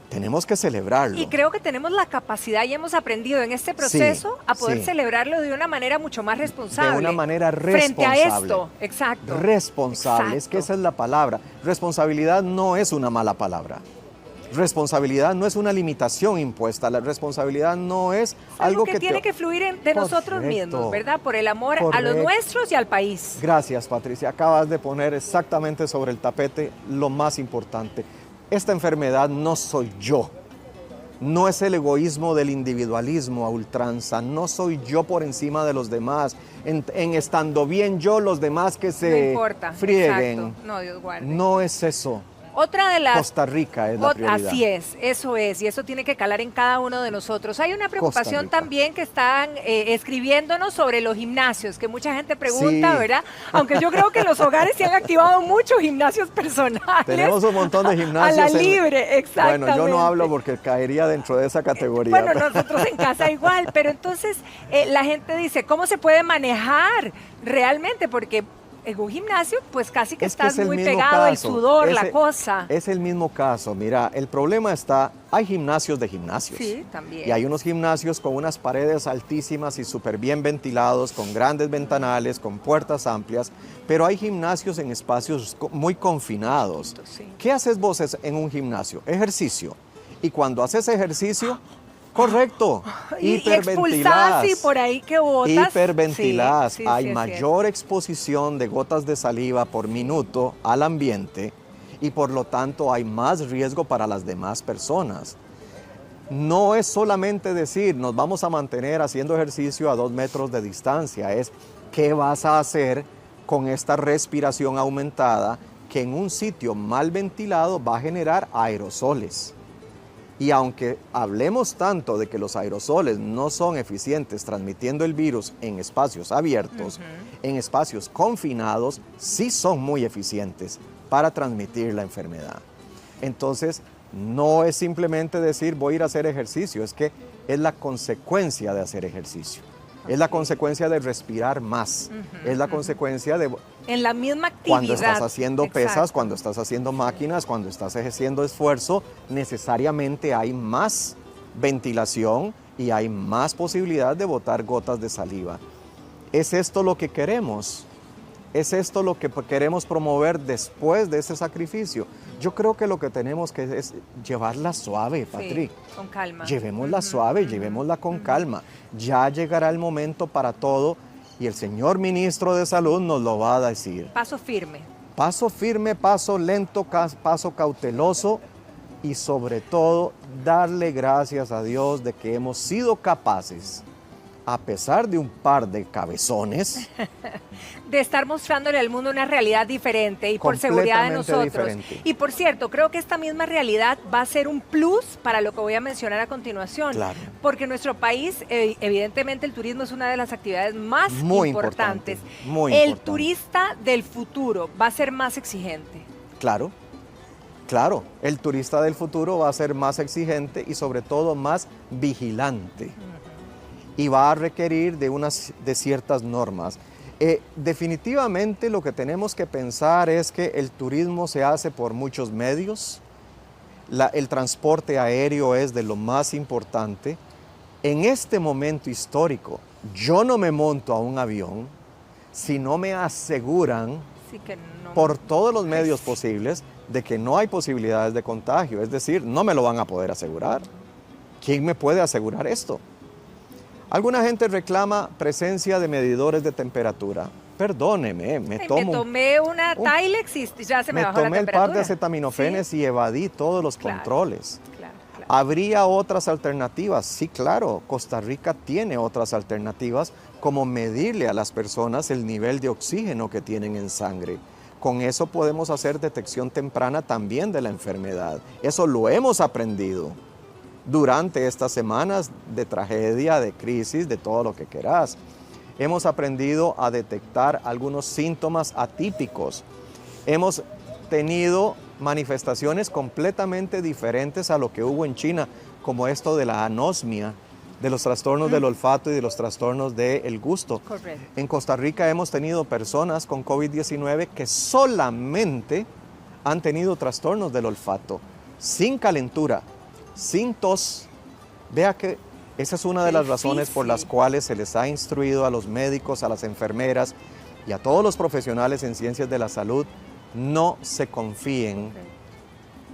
Tenemos que celebrarlo. Y creo que tenemos la capacidad y hemos aprendido en este proceso a poder celebrarlo de una manera mucho más responsable. De una manera responsable. Frente a esto, exacto. Responsable, Exacto. es que esa es la palabra. Responsabilidad no es una mala palabra. Responsabilidad no es una limitación impuesta, la responsabilidad no es algo que tiene que fluir de nosotros mismos, ¿verdad? Por el amor a los nuestros y al país. Gracias, Patricia. Acabas de poner exactamente sobre el tapete lo más importante. Esta enfermedad no soy yo. No es el egoísmo del individualismo a ultranza. No soy yo por encima de los demás. En estando bien yo, los demás que se no importa, frieguen. Exacto. No, Dios guarde. No es eso. Otra de las... Costa Rica es la prioridad. Así es, y eso tiene que calar en cada uno de nosotros. Hay una preocupación también que están escribiéndonos sobre los gimnasios, que mucha gente pregunta, ¿verdad? Aunque yo creo que en los hogares se han activado muchos gimnasios personales. Tenemos un montón de gimnasios. A la libre, exactamente. Bueno, yo no hablo porque caería dentro de esa categoría. Bueno, nosotros en casa igual, pero entonces la gente dice, ¿cómo se puede manejar realmente? Porque en un gimnasio, pues casi que estás muy pegado al sudor, la cosa. Es el mismo caso. Mira, el problema está, hay gimnasios de gimnasios. Sí, también. Y hay unos gimnasios con unas paredes altísimas y súper bien ventilados, con grandes ventanales, con puertas amplias, pero hay gimnasios en espacios muy confinados. Sí. ¿Qué haces vos en un gimnasio? Ejercicio. Y cuando haces ejercicio... Correcto, hiperventilás. Y por ahí que botas. Hiperventilás, sí, hay mayor exposición de gotas de saliva por minuto al ambiente y por lo tanto hay más riesgo para las demás personas. no es solamente decir nos vamos a mantener haciendo ejercicio a 2 metros de distancia, es qué vas a hacer con esta respiración aumentada que en un sitio mal ventilado va a generar aerosoles. Y aunque hablemos tanto de que los aerosoles no son eficientes transmitiendo el virus en espacios abiertos, en espacios confinados sí son muy eficientes para transmitir la enfermedad. Entonces, no es simplemente decir voy a ir a hacer ejercicio, es que es la consecuencia de hacer ejercicio. Es la consecuencia de respirar más, es la consecuencia de... En la misma actividad. Cuando estás haciendo pesas, cuando estás haciendo máquinas, cuando estás ejerciendo esfuerzo, necesariamente hay más ventilación y hay más posibilidad de botar gotas de saliva. ¿Es esto lo que queremos? ¿Es esto lo que queremos promover después de ese sacrificio? Yo creo que lo que tenemos que es llevarla suave, Patri. Sí, con calma. Llevémosla suave, llevémosla con calma. Ya llegará el momento para todo y el señor ministro de Salud nos lo va a decir. Paso firme. Paso firme, paso lento, paso cauteloso y sobre todo darle gracias a Dios de que hemos sido capaces, a pesar de un par de cabezones, de estar mostrándole al mundo una realidad diferente y por seguridad de nosotros. Diferente. Y por cierto, creo que esta misma realidad va a ser un plus para lo que voy a mencionar a continuación. Claro. Porque en nuestro país, evidentemente, el turismo es una de las actividades más importantes. Muy el importante. turista del futuro va a ser más exigente. Claro, claro, el turista del futuro va a ser más exigente y sobre todo más vigilante. Y va a requerir de ciertas normas. Definitivamente lo que tenemos que pensar es que el turismo se hace por muchos medios, el transporte aéreo es de lo más importante. En este momento histórico, yo no me monto a un avión si no me aseguran por todos los medios posibles de que no hay posibilidades de contagio, es decir, no me lo van a poder asegurar. ¿Quién me puede asegurar esto? Alguna gente reclama presencia de medidores de temperatura. Perdóneme, me tomé una Tylex y ya se me bajó la temperatura. Me tomé el par de acetaminofenes y evadí todos los controles. Claro. ¿Habría otras alternativas? Sí, claro. Costa Rica tiene otras alternativas, como medirle a las personas el nivel de oxígeno que tienen en sangre. Con eso podemos hacer detección temprana también de la enfermedad. Eso lo hemos aprendido durante estas semanas de tragedia, de crisis, de todo lo que querás. Hemos aprendido a detectar algunos síntomas atípicos. Hemos tenido manifestaciones completamente diferentes a lo que hubo en China, como esto de la anosmia, de los trastornos del olfato y de los trastornos del gusto. Correcto. En Costa Rica hemos tenido personas con COVID-19 que solamente han tenido trastornos del olfato, sin calentura, sin tos. Vea que esa es una de las razones por las cuales se les ha instruido a los médicos, a las enfermeras y a todos los profesionales en ciencias de la salud, no se confíen.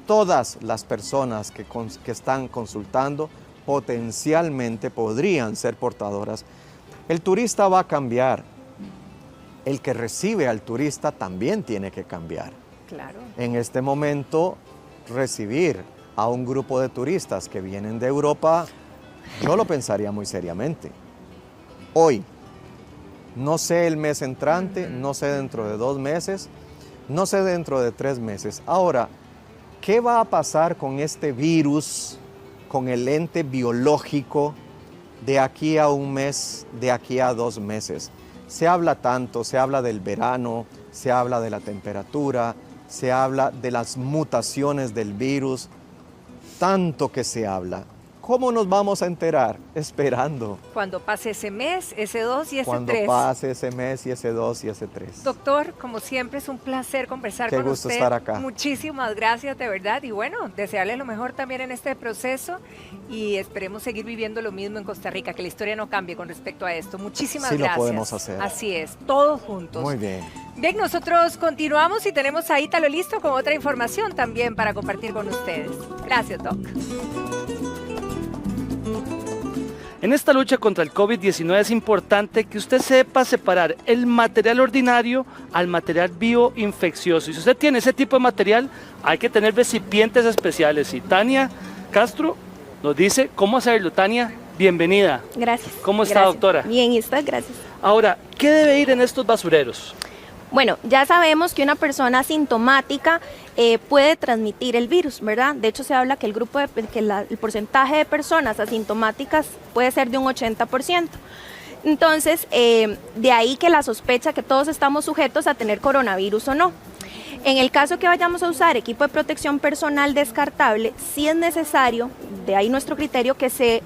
Todas las personas que están consultando potencialmente podrían ser portadoras. El turista va a cambiar. El que recibe al turista también tiene que cambiar. Claro. En este momento, recibir a un grupo de turistas que vienen de Europa, yo lo pensaría muy seriamente. Hoy, no sé el mes entrante, no sé dentro de 2 meses, no sé dentro de 3 meses. Ahora, ¿qué va a pasar con este virus, con el ente biológico de aquí a 1 mes, de aquí a 2 meses? Se habla tanto, se habla del verano, se habla de la temperatura, se habla de las mutaciones del virus, tanto que se habla. ¿Cómo nos vamos a enterar? Esperando. Cuando pase ese mes, ese 2 y ese 3. Cuando pase ese mes y ese 2 y ese 3. Doctor, como siempre es un placer conversar con usted. Qué gusto estar acá. Muchísimas gracias, de verdad. Y bueno, desearle lo mejor también en este proceso y esperemos seguir viviendo lo mismo en Costa Rica, que la historia no cambie con respecto a esto. Muchísimas gracias. Sí lo podemos hacer. Así es, todos juntos. Muy bien. Bien, nosotros continuamos y tenemos a Ítalo listo con otra información también para compartir con ustedes. Gracias, Doc. En esta lucha contra el COVID-19 es importante que usted sepa separar el material ordinario al material bioinfeccioso. Y si usted tiene ese tipo de material, hay que tener recipientes especiales. Y Tania Castro nos dice cómo hacerlo. Tania, bienvenida. Gracias. ¿Cómo está, Gracias. doctora? Bien, ¿y usted? Gracias. Ahora, ¿qué debe ir en estos basureros? Bueno, ya sabemos que una persona asintomática puede transmitir el virus, ¿verdad? De hecho, se habla que el porcentaje de personas asintomáticas puede ser de un 80%. Entonces, de ahí que la sospecha que todos estamos sujetos a tener coronavirus o no. En el caso que vayamos a usar equipo de protección personal descartable, sí es necesario, de ahí nuestro criterio, que se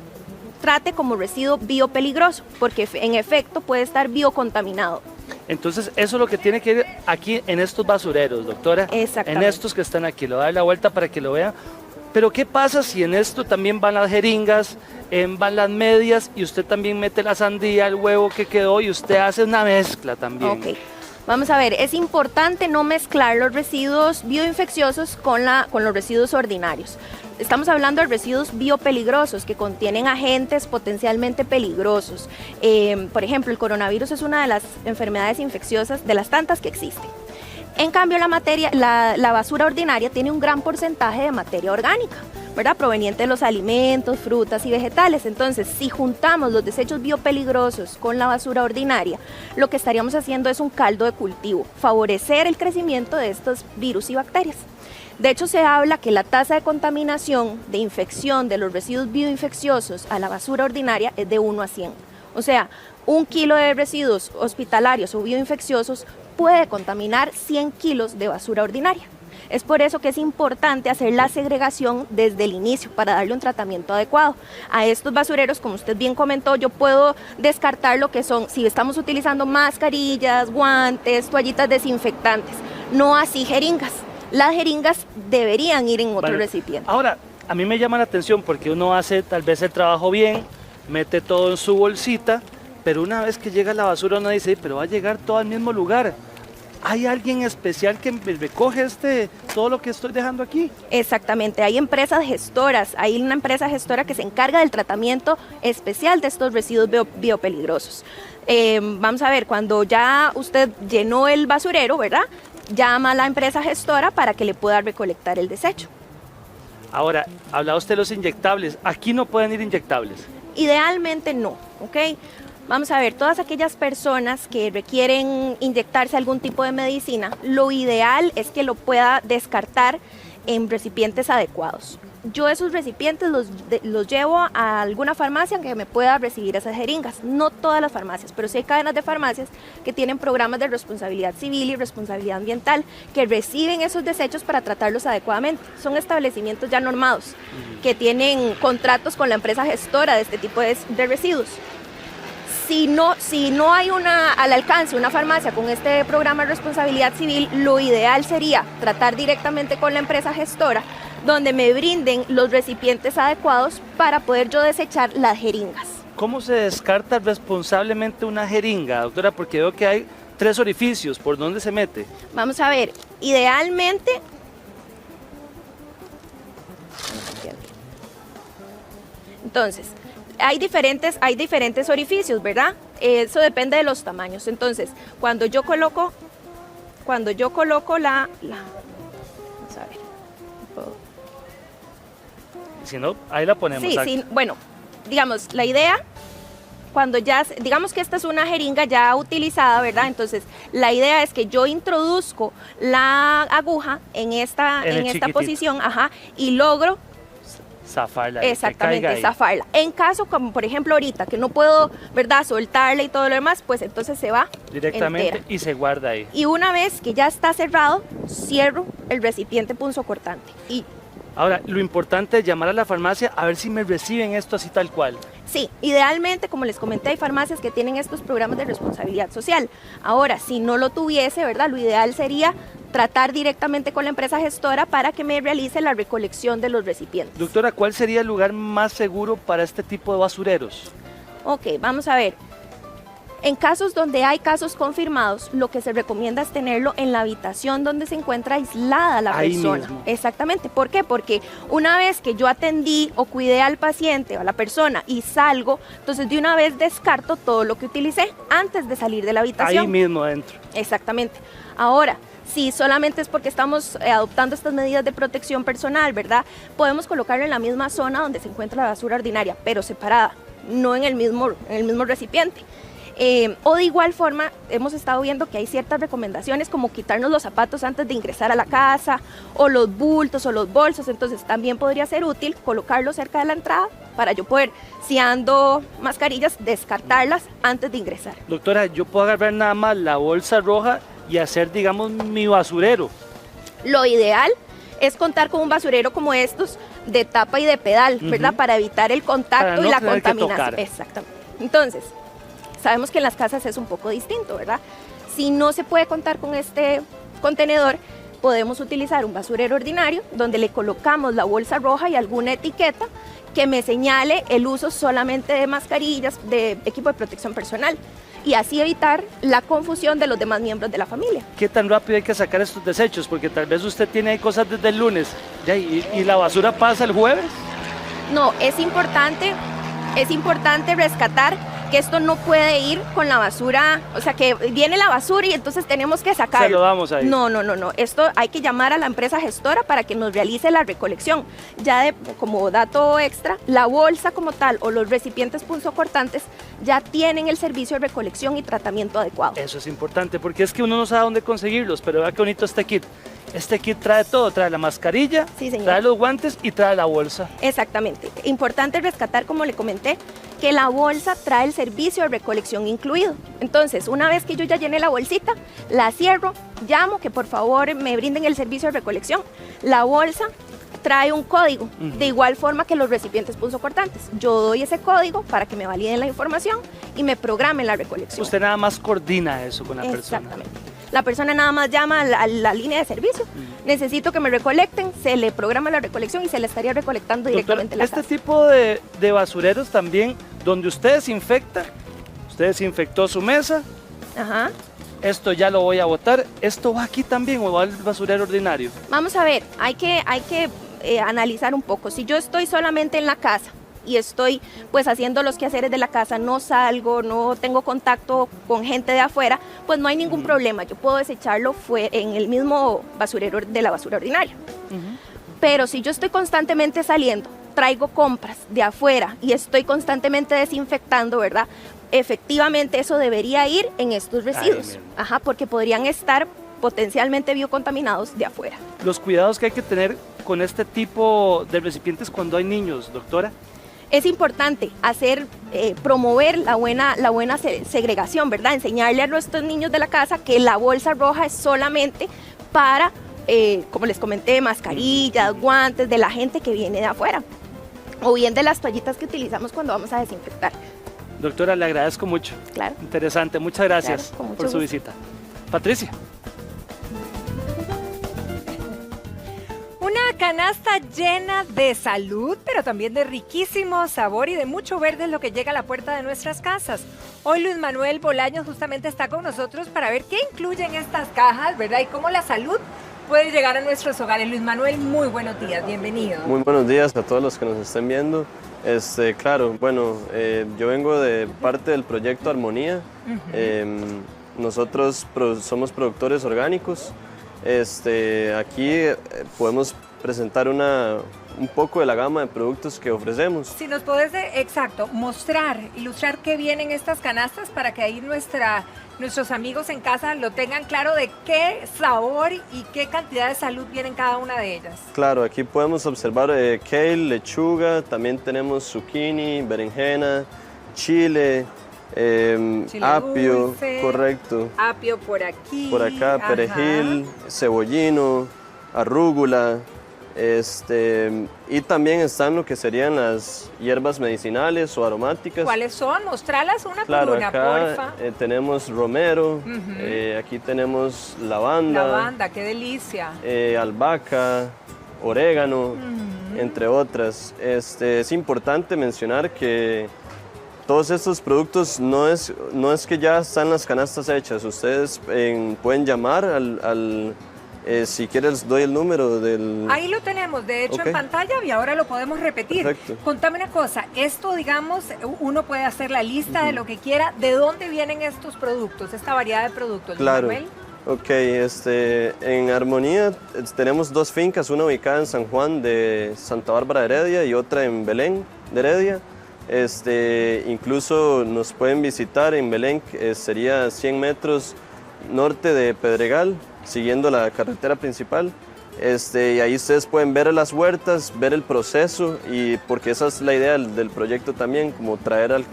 trate como residuo biopeligroso, porque en efecto puede estar biocontaminado. Entonces, eso es lo que tiene que ir aquí en estos basureros, doctora. Exactamente. En estos que están aquí. Le voy a dar la vuelta para que lo vean. Pero, ¿qué pasa si en esto también van las jeringas, van las medias y usted también mete la sandía, el huevo que quedó y usted hace una mezcla también? Ok. Vamos a ver, es importante no mezclar los residuos bioinfecciosos con los residuos ordinarios. Estamos hablando de residuos biopeligrosos que contienen agentes potencialmente peligrosos. Por ejemplo, el coronavirus es una de las enfermedades infecciosas de las tantas que existen. En cambio, la basura ordinaria tiene un gran porcentaje de materia orgánica, ¿verdad? Proveniente de los alimentos, frutas y vegetales. Entonces, si juntamos los desechos biopeligrosos con la basura ordinaria, lo que estaríamos haciendo es un caldo de cultivo, favorecer el crecimiento de estos virus y bacterias. De hecho, se habla que la tasa de contaminación, de infección de los residuos bioinfecciosos a la basura ordinaria es de 1 a 100. O sea, 1 kilo de residuos hospitalarios o bioinfecciosos puede contaminar 100 kilos de basura ordinaria. Es por eso que es importante hacer la segregación desde el inicio para darle un tratamiento adecuado. A estos basureros, como usted bien comentó, yo puedo descartar lo que son, si estamos utilizando mascarillas, guantes, toallitas desinfectantes, no así jeringas. Las jeringas deberían ir en otro recipiente. Ahora, a mí me llama la atención porque uno hace tal vez el trabajo bien, mete todo en su bolsita, pero una vez que llega la basura uno dice, pero va a llegar todo al mismo lugar. ¿Hay alguien especial que me recoge todo lo que estoy dejando aquí? Exactamente, hay empresas gestoras, hay una empresa gestora que se encarga del tratamiento especial de estos residuos biopeligrosos. Vamos a ver, cuando ya usted llenó el basurero, ¿verdad? Llama a la empresa gestora para que le pueda recolectar el desecho. Ahora, hablaba usted de los inyectables. Aquí no pueden ir inyectables. Idealmente no, ¿ok? Vamos a ver, todas aquellas personas que requieren inyectarse algún tipo de medicina, lo ideal es que lo pueda descartar en recipientes adecuados. Yo esos recipientes los llevo a alguna farmacia que me pueda recibir esas jeringas. No todas las farmacias, pero sí hay cadenas de farmacias que tienen programas de responsabilidad civil y responsabilidad ambiental que reciben esos desechos para tratarlos adecuadamente. Son establecimientos ya normados que tienen contratos con la empresa gestora de este tipo de residuos. Si no hay al alcance una farmacia con este programa de responsabilidad civil, lo ideal sería tratar directamente con la empresa gestora, donde me brinden los recipientes adecuados para poder yo desechar las jeringas. ¿Cómo se descarta responsablemente una jeringa, doctora? Porque veo que hay 3 orificios. ¿Por dónde se mete? Vamos a ver, idealmente... Entonces, hay diferentes orificios, ¿verdad? Eso depende de los tamaños. Entonces, cuando yo coloco la vamos a ver. Si no, ahí la ponemos. Sí, bueno, digamos, la idea, digamos que esta es una jeringa ya utilizada, ¿verdad? Entonces, la idea es que yo introduzco la aguja en esta posición, y logro zafarla. Exactamente, zafarla. En caso, como por ejemplo ahorita, que no puedo, ¿verdad?, soltarla y todo lo demás, pues entonces se va directamente entera. Y se guarda ahí. Y una vez que ya está cerrado, cierro el recipiente punzocortante. Ahora, lo importante es llamar a la farmacia a ver si me reciben esto así tal cual. Sí, idealmente, como les comenté, hay farmacias que tienen estos programas de responsabilidad social. Ahora, si no lo tuviese, ¿verdad?, lo ideal sería tratar directamente con la empresa gestora para que me realice la recolección de los recipientes. Doctora, ¿cuál sería el lugar más seguro para este tipo de basureros? Ok, vamos a ver. En casos donde hay casos confirmados, lo que se recomienda es tenerlo en la habitación donde se encuentra aislada la persona. Mismo. Exactamente. ¿Por qué? Porque una vez que yo atendí o cuidé al paciente o a la persona y salgo, entonces de una vez descarto todo lo que utilicé antes de salir de la habitación. Ahí mismo adentro. Exactamente. Ahora, Si solamente es porque estamos adoptando estas medidas de protección personal, ¿verdad? Podemos colocarlo en la misma zona donde se encuentra la basura ordinaria, pero separada, no en el mismo recipiente. O de igual forma, hemos estado viendo que hay ciertas recomendaciones como quitarnos los zapatos antes de ingresar a la casa, o los bultos o los bolsos, entonces también podría ser útil colocarlos cerca de la entrada para yo poder, si ando mascarillas, descartarlas antes de ingresar. Doctora, yo puedo agarrar nada más la bolsa roja y hacer, digamos, mi basurero. Lo ideal es contar con un basurero como estos de tapa y de pedal, ¿verdad? Para evitar el contacto y la contaminación. Exactamente. Entonces, sabemos que en las casas es un poco distinto, ¿verdad? Si no se puede contar con este contenedor, podemos utilizar un basurero ordinario donde le colocamos la bolsa roja y alguna etiqueta que me señale el uso solamente de mascarillas, de equipo de protección personal, y así evitar la confusión de los demás miembros de la familia. ¿Qué tan rápido hay que sacar estos desechos? Porque tal vez usted tiene ahí cosas desde el lunes ya, y la basura pasa el jueves. No, es importante rescatar que esto no puede ir con la basura, o sea, que viene la basura y entonces tenemos que sacarlo. Se lo damos ahí. No. Esto hay que llamar a la empresa gestora para que nos realice la recolección. Ya como dato extra, la bolsa como tal o los recipientes punzocortantes ya tienen el servicio de recolección y tratamiento adecuado. Eso es importante, porque es que uno no sabe dónde conseguirlos, pero vea qué bonito este kit. Este kit trae todo, trae la mascarilla, sí, señor, trae los guantes y trae la bolsa. Exactamente. Importante rescatar, como le comenté, que la bolsa trae el servicio de recolección incluido. Entonces, una vez que yo ya llené la bolsita, la cierro, llamo que por favor me brinden el servicio de recolección. La bolsa trae un código, de igual forma que los recipientes punzocortantes. Yo doy ese código para que me validen la información y me programen la recolección. Usted nada más coordina eso con la persona. Exactamente. La persona nada más llama a la línea de servicio. Necesito que me recolecten, se le programa la recolección y se le estaría recolectando directamente en la casa. Este tipo de basureros también, donde usted desinfecta, usted desinfectó su mesa, Ajá. Esto ya lo voy a botar, ¿esto va aquí también o va al basurero ordinario? Vamos a ver, hay que analizar un poco. Si yo estoy solamente en la casa y estoy pues haciendo los quehaceres de la casa, no salgo, no tengo contacto con gente de afuera, pues no hay ningún problema, yo puedo desecharlo en el mismo basurero de la basura ordinaria. Pero si yo estoy constantemente saliendo, traigo compras de afuera y estoy constantemente desinfectando, ¿verdad? Efectivamente eso debería ir en estos residuos, porque podrían estar potencialmente biocontaminados de afuera. Los cuidados que hay que tener con este tipo de recipientes cuando hay niños, doctora. Es importante promover la buena segregación, ¿verdad? Enseñarle a nuestros niños de la casa que la bolsa roja es solamente para, como les comenté, mascarillas, guantes de la gente que viene de afuera, o bien de las toallitas que utilizamos cuando vamos a desinfectar. Doctora, le agradezco mucho. Claro. Interesante, muchas gracias por su visita. Patricia. Una canasta llena de salud, pero también de riquísimo sabor y de mucho verde es lo que llega a la puerta de nuestras casas. Hoy Luis Manuel Bolaños justamente está con nosotros para ver qué incluyen estas cajas, ¿verdad? Y cómo la salud puede llegar a nuestros hogares. Luis Manuel, muy buenos días, bienvenido. Muy buenos días a todos los que nos estén viendo. Claro, bueno, yo vengo de parte del proyecto Armonía. Nosotros somos productores orgánicos. Aquí podemos presentar un poco de la gama de productos que ofrecemos. Si nos podés, ilustrar qué vienen estas canastas para que ahí nuestros amigos en casa lo tengan claro de qué sabor y qué cantidad de salud vienen cada una de ellas. Claro, aquí podemos observar kale, lechuga, también tenemos zucchini, berenjena, chile, apio, dulce, correcto. Apio por aquí. Por acá, perejil, cebollino, arrúgula. Y también están lo que serían las hierbas medicinales o aromáticas. ¿Cuáles son? Mostralas una claro, por una, acá, porfa. Tenemos romero, aquí tenemos lavanda. Lavanda, qué delicia. Albahaca, orégano, entre otras. Es importante mencionar que todos estos productos no es que ya están las canastas hechas. Ustedes pueden llamar si quieres doy el número del... Ahí lo tenemos, de hecho en pantalla y ahora lo podemos repetir. Perfecto. Contame una cosa, esto digamos, uno puede hacer la lista de lo que quiera. ¿De dónde vienen estos productos, esta variedad de productos? Claro, Manuel? Ok, en Armonía tenemos 2 fincas, una ubicada en San Juan de Santa Bárbara de Heredia y otra en Belén de Heredia. Incluso nos pueden visitar en Belén, sería 100 metros norte de Pedregal, siguiendo la carretera principal. Y ahí ustedes pueden ver las huertas, ver el proceso, y porque esa es la idea del proyecto también, como traer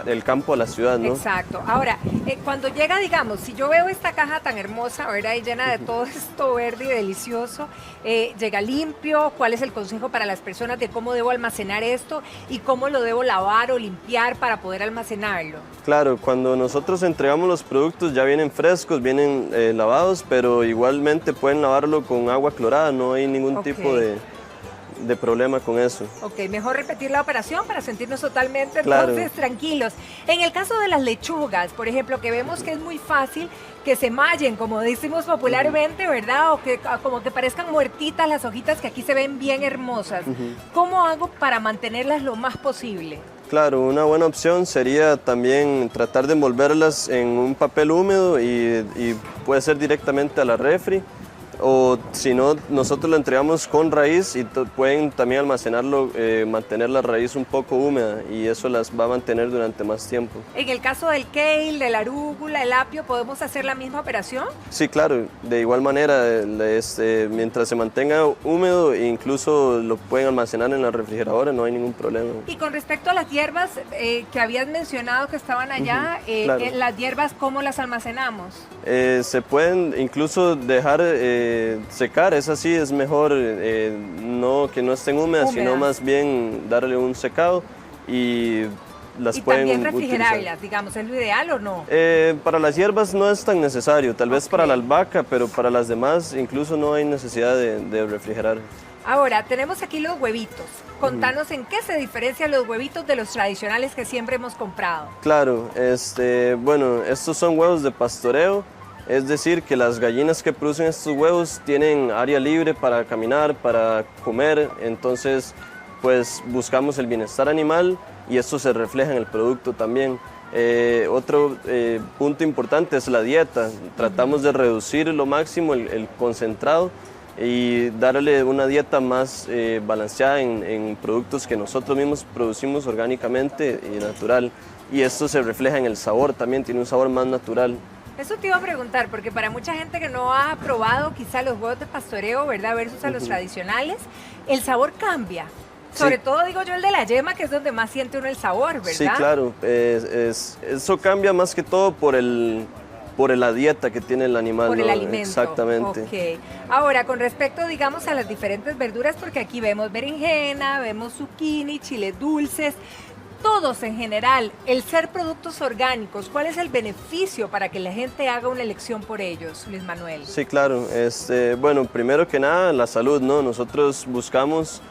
el campo a la ciudad, ¿no? Exacto. Ahora, cuando llega, digamos, si yo veo esta caja tan hermosa, ¿verdad? Y llena de todo esto verde y delicioso, llega limpio, ¿cuál es el consejo para las personas de cómo debo almacenar esto y cómo lo debo lavar o limpiar para poder almacenarlo? Claro, cuando nosotros entregamos los productos ya vienen frescos, vienen lavados, pero igualmente pueden lavarlo con agua clorada, no hay ningún tipo de problema con eso. Ok, mejor repetir la operación para sentirnos totalmente Claro. entonces tranquilos. En el caso de las lechugas, por ejemplo, que vemos que es muy fácil que se mallen, como decimos popularmente, ¿verdad? O que como que parezcan muertitas las hojitas que aquí se ven bien hermosas. ¿Cómo hago para mantenerlas lo más posible? Claro, una buena opción sería también tratar de envolverlas en un papel húmedo y puede ser directamente a la refri, o si no, nosotros lo entregamos con raíz y pueden también almacenarlo, mantener la raíz un poco húmeda, y eso las va a mantener durante más tiempo. En el caso del kale, de la arúgula, el apio, ¿podemos hacer la misma operación? Sí, claro, de igual manera, mientras se mantenga húmedo, incluso lo pueden almacenar en la refrigeradora, no hay ningún problema. Y con respecto a las hierbas que habías mencionado que estaban allá, claro. las hierbas, ¿cómo las almacenamos? Se pueden incluso dejar secar, es así, es mejor no que no estén húmedas, sino más bien darle un secado y las pueden también refrigerarlas, utilizar. Digamos, ¿es lo ideal o no? Para las hierbas no es tan necesario, tal vez para la albahaca, pero para las demás incluso no hay necesidad de refrigerar. Ahora, tenemos aquí los huevitos. Contanos en qué se diferencian los huevitos de los tradicionales que siempre hemos comprado. Claro, bueno, estos son huevos de pastoreo, es decir, que las gallinas que producen estos huevos tienen área libre para caminar, para comer, entonces pues buscamos el bienestar animal y esto se refleja en el producto también. Otro punto importante es la dieta, tratamos de reducir lo máximo el concentrado y darle una dieta más balanceada en productos que nosotros mismos producimos orgánicamente y natural, y esto se refleja en el sabor también, tiene un sabor más natural. Eso te iba a preguntar, porque para mucha gente que no ha probado quizá los huevos de pastoreo, ¿verdad? Versus a los tradicionales, el sabor cambia. Sobre todo, digo yo, el de la yema, que es donde más siente uno el sabor, ¿verdad? Sí, claro. Eso cambia más que todo por la dieta que tiene el animal. Por el alimento. Exactamente. Ok. Ahora, con respecto, digamos, a las diferentes verduras, porque aquí vemos berenjena, vemos zucchini, chiles dulces, todos en general, el ser productos orgánicos, ¿cuál es el beneficio para que la gente haga una elección por ellos, Luis Manuel? Sí, claro. Bueno, primero que nada, la salud, ¿no? Nosotros buscamos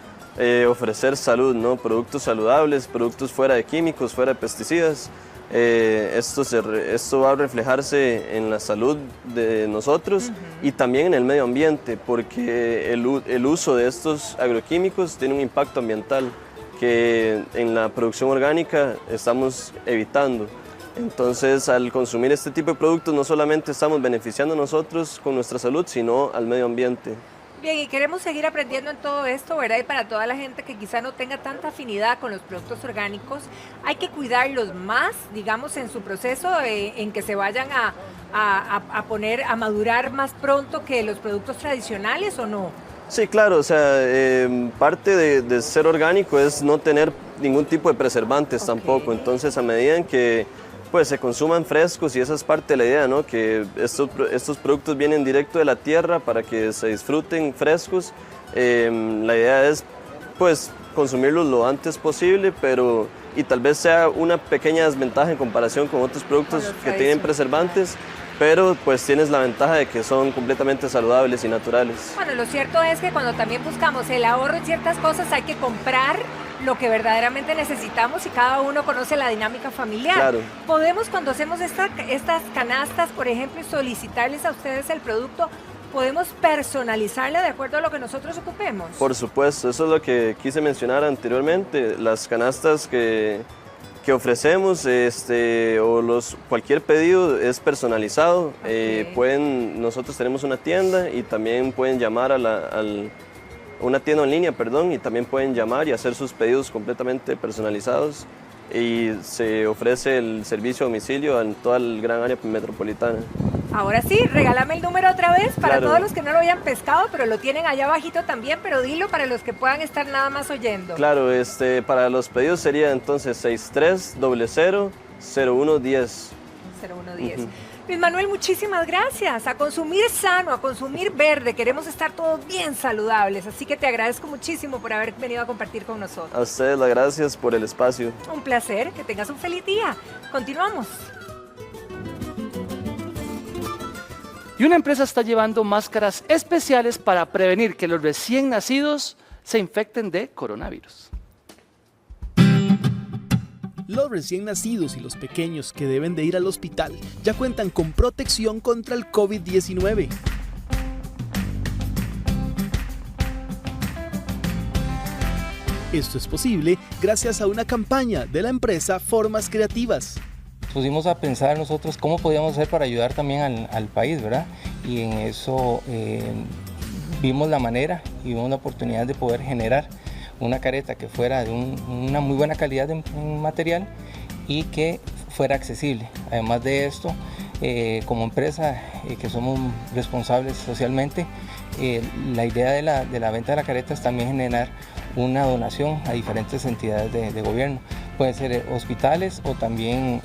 ofrecer salud, ¿no? Productos saludables, productos fuera de químicos, fuera de pesticidas. Esto va a reflejarse en la salud de nosotros y también en el medio ambiente, porque el uso de estos agroquímicos tiene un impacto ambiental que en la producción orgánica estamos evitando. Entonces, al consumir este tipo de productos, no solamente estamos beneficiando a nosotros con nuestra salud, sino al medio ambiente. Bien, y queremos seguir aprendiendo en todo esto, ¿verdad? Y para toda la gente que quizá no tenga tanta afinidad con los productos orgánicos, hay que cuidarlos más, digamos, en su proceso, en que se vayan a poner, a madurar más pronto que los productos tradicionales, ¿o no? Sí, claro, o sea, parte de ser orgánico es no tener ningún tipo de preservantes tampoco, entonces a medida en que pues se consuman frescos, y esa es parte de la idea, ¿no? Que estos productos vienen directo de la tierra para que se disfruten frescos. La idea es pues consumirlos lo antes posible, y tal vez sea una pequeña desventaja en comparación con otros productos que tienen preservantes, pero pues tienes la ventaja de que son completamente saludables y naturales. Bueno, lo cierto es que cuando también buscamos el ahorro en ciertas cosas, hay que comprar lo que verdaderamente necesitamos, y cada uno conoce la dinámica familiar. Claro. Podemos, cuando hacemos estas canastas, por ejemplo, y solicitarles a ustedes el producto, ¿podemos personalizarle de acuerdo a lo que nosotros ocupemos? Por supuesto, eso es lo que quise mencionar anteriormente. Las canastas que que ofrecemos, cualquier pedido es personalizado. Nosotros tenemos una tienda y también pueden llamar una tienda en línea, y también pueden llamar y hacer sus pedidos completamente personalizados. Y se ofrece el servicio a domicilio en toda el gran área metropolitana. Ahora sí, regálame el número otra vez para Claro. todos los que no lo habían pescado, pero lo tienen allá abajito también, pero dilo para los que puedan estar nada más oyendo. Claro, para los pedidos sería entonces 6300-0110. 0110. Luis Manuel, muchísimas gracias. A consumir sano, a consumir verde. Queremos estar todos bien saludables. Así que te agradezco muchísimo por haber venido a compartir con nosotros. A ustedes las gracias por el espacio. Un placer. Que tengas un feliz día. Continuamos. Y una empresa está llevando máscaras especiales para prevenir que los recién nacidos se infecten de coronavirus. Los recién nacidos y los pequeños que deben de ir al hospital ya cuentan con protección contra el COVID-19. Esto es posible gracias a una campaña de la empresa Formas Creativas. Pusimos a pensar nosotros cómo podíamos hacer para ayudar también al país, ¿verdad? Y en eso vimos la manera y vimos la oportunidad de poder generar una careta que fuera de una muy buena calidad en material y que fuera accesible. Además de esto, como empresa que somos responsables socialmente, la idea de la venta de la careta es también generar una donación a diferentes entidades de gobierno. Pueden ser hospitales o también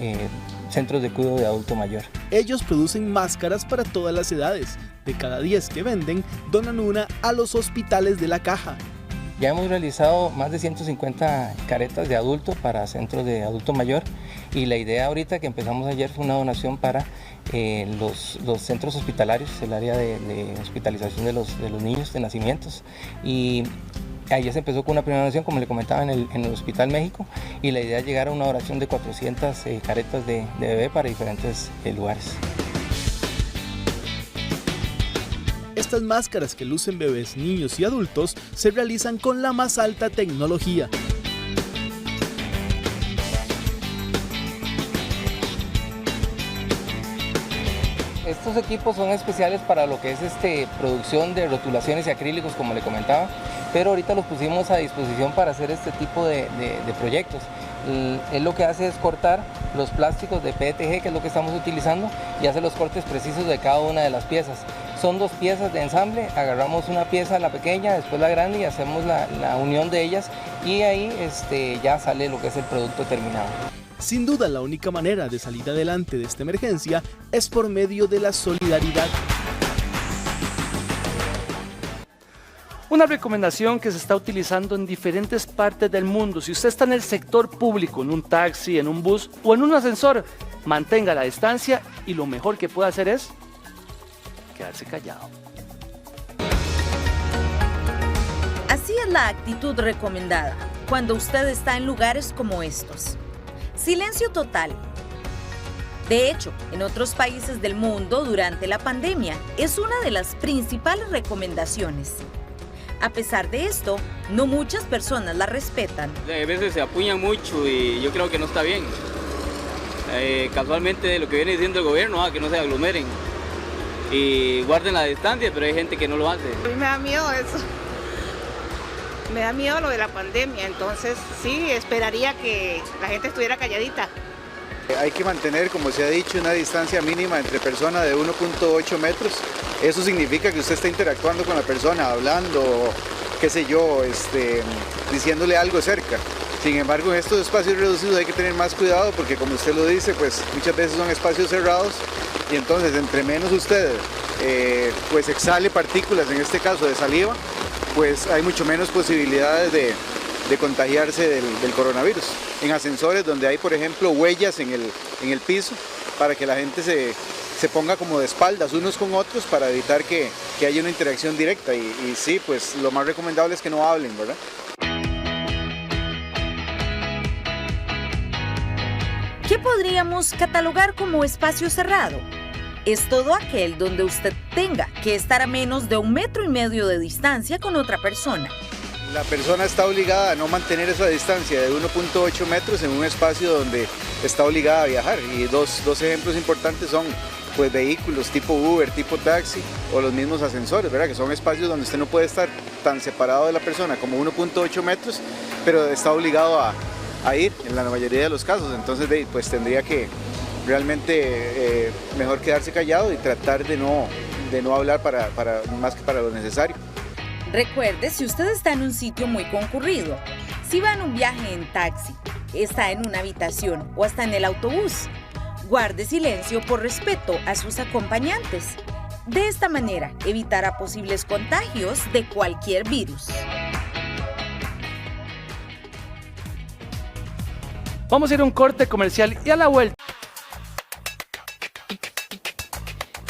centros de cuidado de adulto mayor. Ellos producen máscaras para todas las edades. De cada 10 que venden, donan una a los hospitales de La Caja. Ya hemos realizado más de 150 caretas de adulto para centros de adulto mayor y la idea ahorita que empezamos ayer fue una donación para los centros hospitalarios, el área de hospitalización de los niños de nacimientos. Y ayer se empezó con una primera donación, como le comentaba, en el Hospital México, y la idea es llegar a una donación de 400 caretas de bebé para diferentes lugares. Estas máscaras que lucen bebés, niños y adultos se realizan con la más alta tecnología. Estos equipos son especiales para lo que es producción de rotulaciones y acrílicos, como le comentaba, pero ahorita los pusimos a disposición para hacer este tipo de proyectos. Él lo que hace es cortar los plásticos de PETG, que es lo que estamos utilizando, y hace los cortes precisos de cada una de las piezas. Son 2 piezas de ensamble, agarramos una pieza, la pequeña, después la grande, y hacemos la unión de ellas, y ahí ya sale lo que es el producto terminado. Sin duda, la única manera de salir adelante de esta emergencia es por medio de la solidaridad. Una recomendación que se está utilizando en diferentes partes del mundo. Si usted está en el sector público, en un taxi, en un bus o en un ascensor, mantenga la distancia y lo mejor que puede hacer es quedarse callado. Así es la actitud recomendada cuando usted está en lugares como estos. Silencio total. De hecho, en otros países del mundo, durante la pandemia, es una de las principales recomendaciones. A pesar de esto, no muchas personas la respetan. A veces se apuñan mucho y yo creo que no está bien. Casualmente lo que viene diciendo el gobierno, que no se aglomeren y guarden la distancia, pero hay gente que no lo hace. A mí me da miedo eso. Me da miedo lo de la pandemia, entonces sí, esperaría que la gente estuviera calladita. Hay que mantener, como se ha dicho, una distancia mínima entre personas de 1.8 metros. Eso significa que usted está interactuando con la persona, hablando, qué sé yo, diciéndole algo cerca. Sin embargo, en estos espacios reducidos hay que tener más cuidado porque, como usted lo dice, pues muchas veces son espacios cerrados y entonces entre menos usted pues exhale partículas, en este caso de saliva, pues hay mucho menos posibilidades de contagiarse del coronavirus. En ascensores donde hay, por ejemplo, huellas en el piso, para que la gente se ponga como de espaldas unos con otros para evitar que haya una interacción directa. Y sí, pues lo más recomendable es que no hablen, ¿verdad? ¿Qué podríamos catalogar como espacio cerrado? Es todo aquel donde usted tenga que estar a menos de 1,5 metros de distancia con otra persona. La persona está obligada a no mantener esa distancia de 1.8 metros en un espacio donde está obligada a viajar. Y dos ejemplos importantes son pues vehículos tipo Uber, tipo taxi o los mismos ascensores, ¿verdad? Que son espacios donde usted no puede estar tan separado de la persona como 1.8 metros, pero está obligado a ir en la mayoría de los casos. Entonces pues tendría que realmente mejor quedarse callado y tratar de no hablar más que para lo necesario. Recuerde, si usted está en un sitio muy concurrido, si va en un viaje en taxi, está en una habitación o hasta en el autobús, guarde silencio por respeto a sus acompañantes. De esta manera, evitará posibles contagios de cualquier virus. Vamos a ir a un corte comercial y a la vuelta.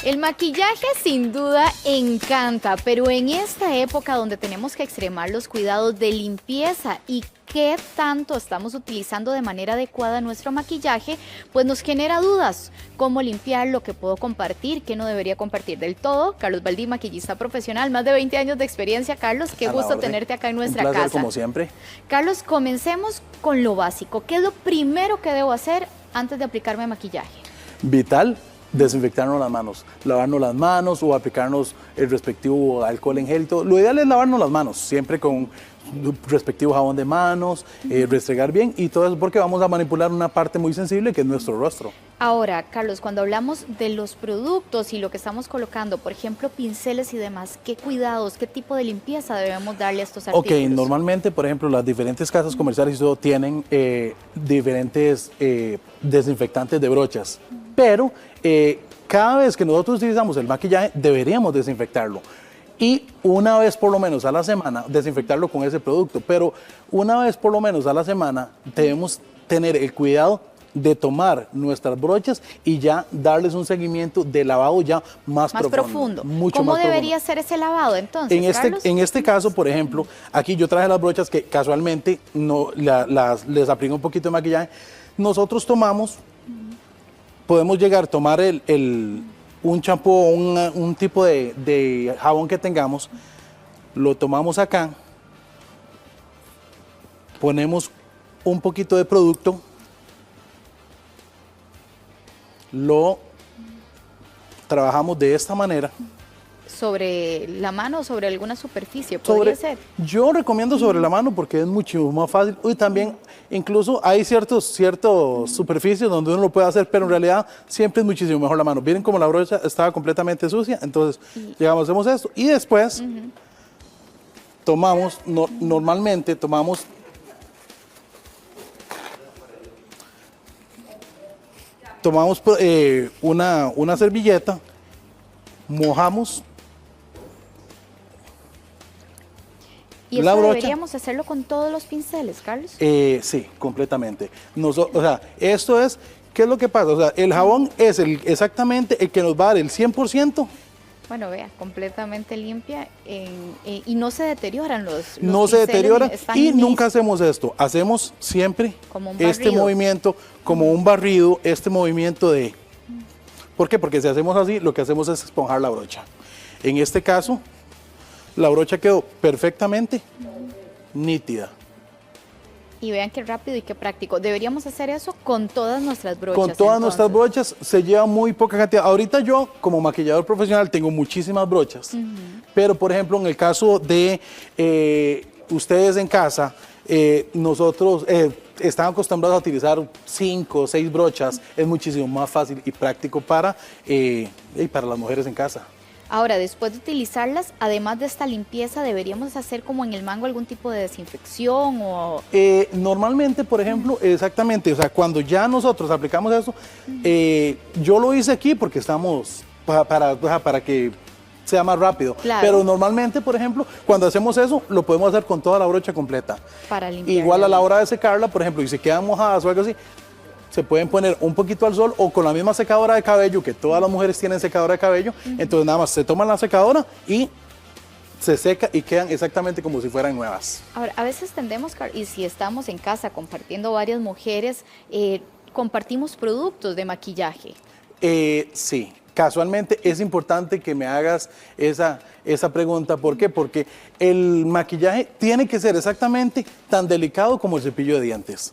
El maquillaje sin duda encanta, pero en esta época donde tenemos que extremar los cuidados de limpieza y qué tanto estamos utilizando de manera adecuada nuestro maquillaje, pues nos genera dudas. ¿Cómo limpiarlo? ¿Qué puedo compartir? ¿Qué no debería compartir del todo? Carlos Baldí, maquillista profesional, más de 20 años de experiencia. Carlos, qué gusto tenerte acá en nuestra casa. Un placer, casa. como siempre. Carlos, comencemos con lo básico. ¿Qué es lo primero que debo hacer antes de aplicarme maquillaje? Vital. Desinfectarnos las manos, lavarnos las manos o aplicarnos el respectivo alcohol en gel. Lo ideal es lavarnos las manos, siempre con respectivo jabón de manos, restregar bien y todo eso porque vamos a manipular una parte muy sensible que es nuestro rostro. Ahora, Carlos, cuando hablamos de los productos y lo que estamos colocando, por ejemplo, pinceles y demás, ¿qué cuidados, qué tipo de limpieza debemos darle a estos artículos? Ok, normalmente, por ejemplo, las diferentes casas comerciales y todo tienen diferentes desinfectantes de brochas, pero cada vez que nosotros utilizamos el maquillaje deberíamos desinfectarlo y una vez por lo menos a la semana desinfectarlo con ese producto, pero una vez por lo menos a la semana debemos tener el cuidado de tomar nuestras brochas y ya darles un seguimiento de lavado ya más profundo. Mucho ¿Cómo más debería profundo. ser ese lavado entonces, Carlos? En este caso, por ejemplo, aquí yo traje las brochas que casualmente les aplico un poquito de maquillaje. Nosotros tomamos, podemos llegar a tomar un champú o un tipo de jabón que tengamos, lo tomamos acá, ponemos un poquito de producto, lo trabajamos de esta manera. ¿Sobre la mano o sobre alguna superficie? ¿Podría ser? Yo recomiendo sobre la mano porque es mucho más fácil. Y también, incluso hay ciertos superficies donde uno lo puede hacer, pero en realidad siempre es muchísimo mejor la mano. Miren como la brocha estaba completamente sucia, entonces llegamos, hacemos esto y después tomamos, normalmente tomamos una servilleta, mojamos ¿Y eso deberíamos hacerlo con todos los pinceles, Carlos? Sí, completamente. O sea, esto es, ¿qué es lo que pasa? O sea, el jabón es exactamente el que nos va a dar el 100%. Bueno, vea, completamente limpia y no se deterioran los no se deterioran y nunca hacemos esto. Hacemos siempre este movimiento como un barrido, este movimiento de... ¿Por qué? Porque si hacemos así, lo que hacemos es esponjar la brocha. En este caso, la brocha quedó perfectamente nítida. Y vean qué rápido y qué práctico. Deberíamos hacer eso con todas nuestras brochas. Con todas nuestras brochas se lleva muy poca cantidad. Ahorita yo, como maquillador profesional, tengo muchísimas brochas. Pero, por ejemplo, en el caso de ustedes en casa, nosotros están acostumbrados a utilizar 5 o 6 brochas. Es muchísimo más fácil y práctico para las mujeres en casa. Ahora, después de utilizarlas, además de esta limpieza, ¿deberíamos hacer como en el mango algún tipo de desinfección o...? Normalmente, por ejemplo, exactamente, o sea, cuando ya nosotros aplicamos eso, yo lo hice aquí porque estamos para que sea más rápido. Claro. Pero normalmente, por ejemplo, cuando hacemos eso, lo podemos hacer con toda la brocha completa. Para limpiar. Igual a la hora de secarla, por ejemplo, y si quedan mojadas o algo así, se pueden poner un poquito al sol o con la misma secadora de cabello, que todas las mujeres tienen secadora de cabello, entonces nada más se toman la secadora y se seca y quedan exactamente como si fueran nuevas. Ahora, a veces tendemos, y si estamos en casa compartiendo varias mujeres, compartimos productos de maquillaje. Sí, casualmente es importante que me hagas esa pregunta. ¿Por qué? Porque el maquillaje tiene que ser exactamente tan delicado como el cepillo de dientes.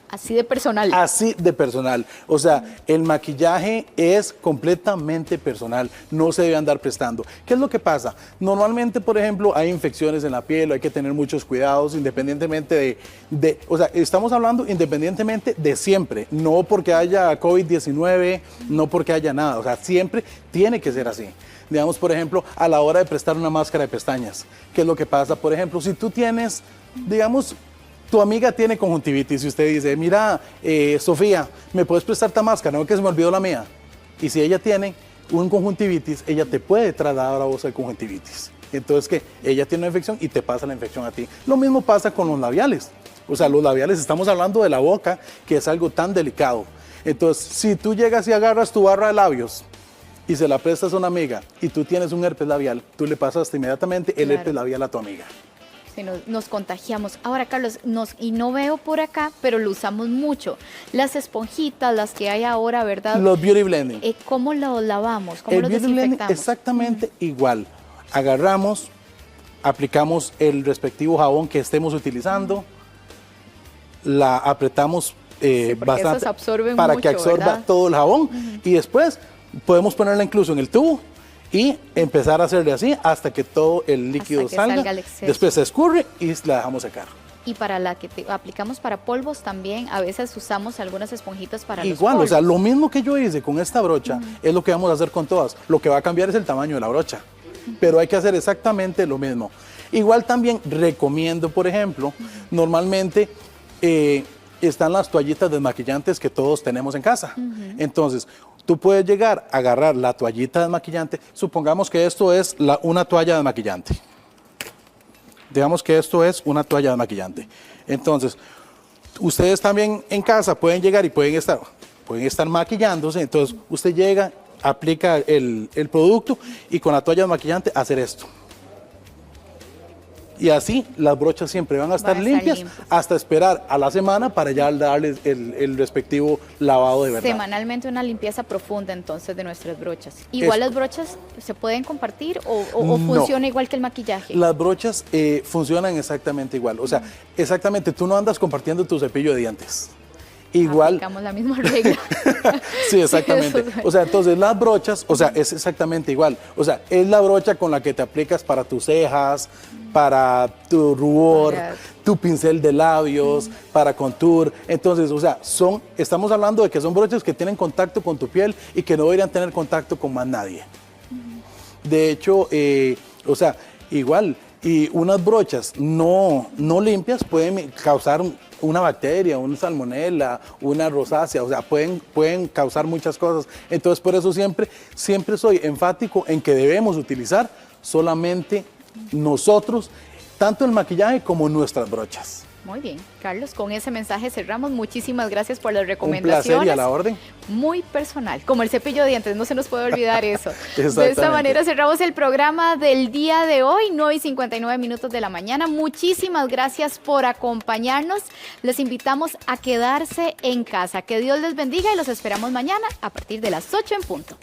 Así de personal. Así de personal. O sea, el maquillaje es completamente personal, no se debe andar prestando. ¿Qué es lo que pasa? Normalmente, por ejemplo, hay infecciones en la piel, hay que tener muchos cuidados independientemente o sea, estamos hablando independientemente de siempre, no porque haya COVID-19, no porque haya nada, o sea, siempre tiene que ser así. Digamos, por ejemplo, a la hora de prestar una máscara de pestañas, ¿qué es lo que pasa? Por ejemplo, si tú tienes, digamos, tu amiga tiene conjuntivitis y usted dice, mira, Sofía, ¿me puedes prestar esta máscara? No, que se me olvidó la mía. Y si ella tiene un conjuntivitis, ella te puede trasladar a vos el conjuntivitis. Entonces, que ella tiene una infección y te pasa la infección a ti. Lo mismo pasa con los labiales. O sea, los labiales, estamos hablando de la boca, que es algo tan delicado. Entonces, si tú llegas y agarras tu barra de labios y se la prestas a una amiga y tú tienes un herpes labial, tú le pasas inmediatamente el herpes labial a tu amiga. Sí, nos contagiamos. Ahora, Carlos, y no veo por acá, pero lo usamos mucho. Las esponjitas, las que hay ahora, ¿verdad? Los Beauty Blending. ¿Cómo los lavamos? ¿Cómo los Beauty Blending desinfectamos? Exactamente igual. Agarramos, aplicamos el respectivo jabón que estemos utilizando, la apretamos bastante para mucho, que absorba ¿verdad? todo el jabón y después podemos ponerla incluso en el tubo y empezar a hacerle así hasta que todo el líquido salga el exceso. después se escurre y la dejamos secar. Y para la que aplicamos para polvos también, a veces usamos algunas esponjitas para los Igual, polvos. o sea, lo mismo que yo hice con esta brocha es lo que vamos a hacer con todas. Lo que va a cambiar es el tamaño de la brocha, pero hay que hacer exactamente lo mismo. Igual también recomiendo, por ejemplo, normalmente están las toallitas desmaquillantes que todos tenemos en casa. Entonces, tú puedes llegar a agarrar la toallita desmaquillante. Supongamos que esto es una toalla desmaquillante. Digamos que esto es una toalla desmaquillante. Entonces, ustedes también en casa pueden llegar y pueden estar maquillándose. Entonces, usted llega, aplica el producto y con la toalla desmaquillante hacer esto. Y así las brochas siempre van a estar limpias hasta esperar a la semana para ya darles el respectivo lavado de verdad. Semanalmente una limpieza profunda entonces de nuestras brochas. ¿Igual las brochas se pueden compartir o funciona igual que el maquillaje? Las brochas funcionan exactamente igual. O sea, exactamente, tú no andas compartiendo tu cepillo de dientes. Igual. Aplicamos la misma regla. Sí, exactamente. O sea, entonces las brochas, o sea, es exactamente igual. O sea, es la brocha con la que te aplicas para tus cejas, para tu rubor, tu pincel de labios, para contour. Entonces, o sea, estamos hablando de que son brochas que tienen contacto con tu piel y que no deberían tener contacto con más nadie. De hecho, o sea, igual, y unas brochas no limpias pueden causar una bacteria, una salmonela, una rosácea, o sea, pueden causar muchas cosas. Entonces, por eso siempre soy enfático en que debemos utilizar solamente nosotros, tanto el maquillaje como nuestras brochas. Muy bien, Carlos, con ese mensaje cerramos. Muchísimas gracias por las recomendaciones. Un placer y a la orden. Muy personal, como el cepillo de dientes, no se nos puede olvidar eso. De esta manera cerramos el programa del día de hoy, 9:59 de la mañana. Muchísimas gracias por acompañarnos. Les invitamos a quedarse en casa. Que Dios les bendiga y los esperamos mañana a partir de las 8 en punto.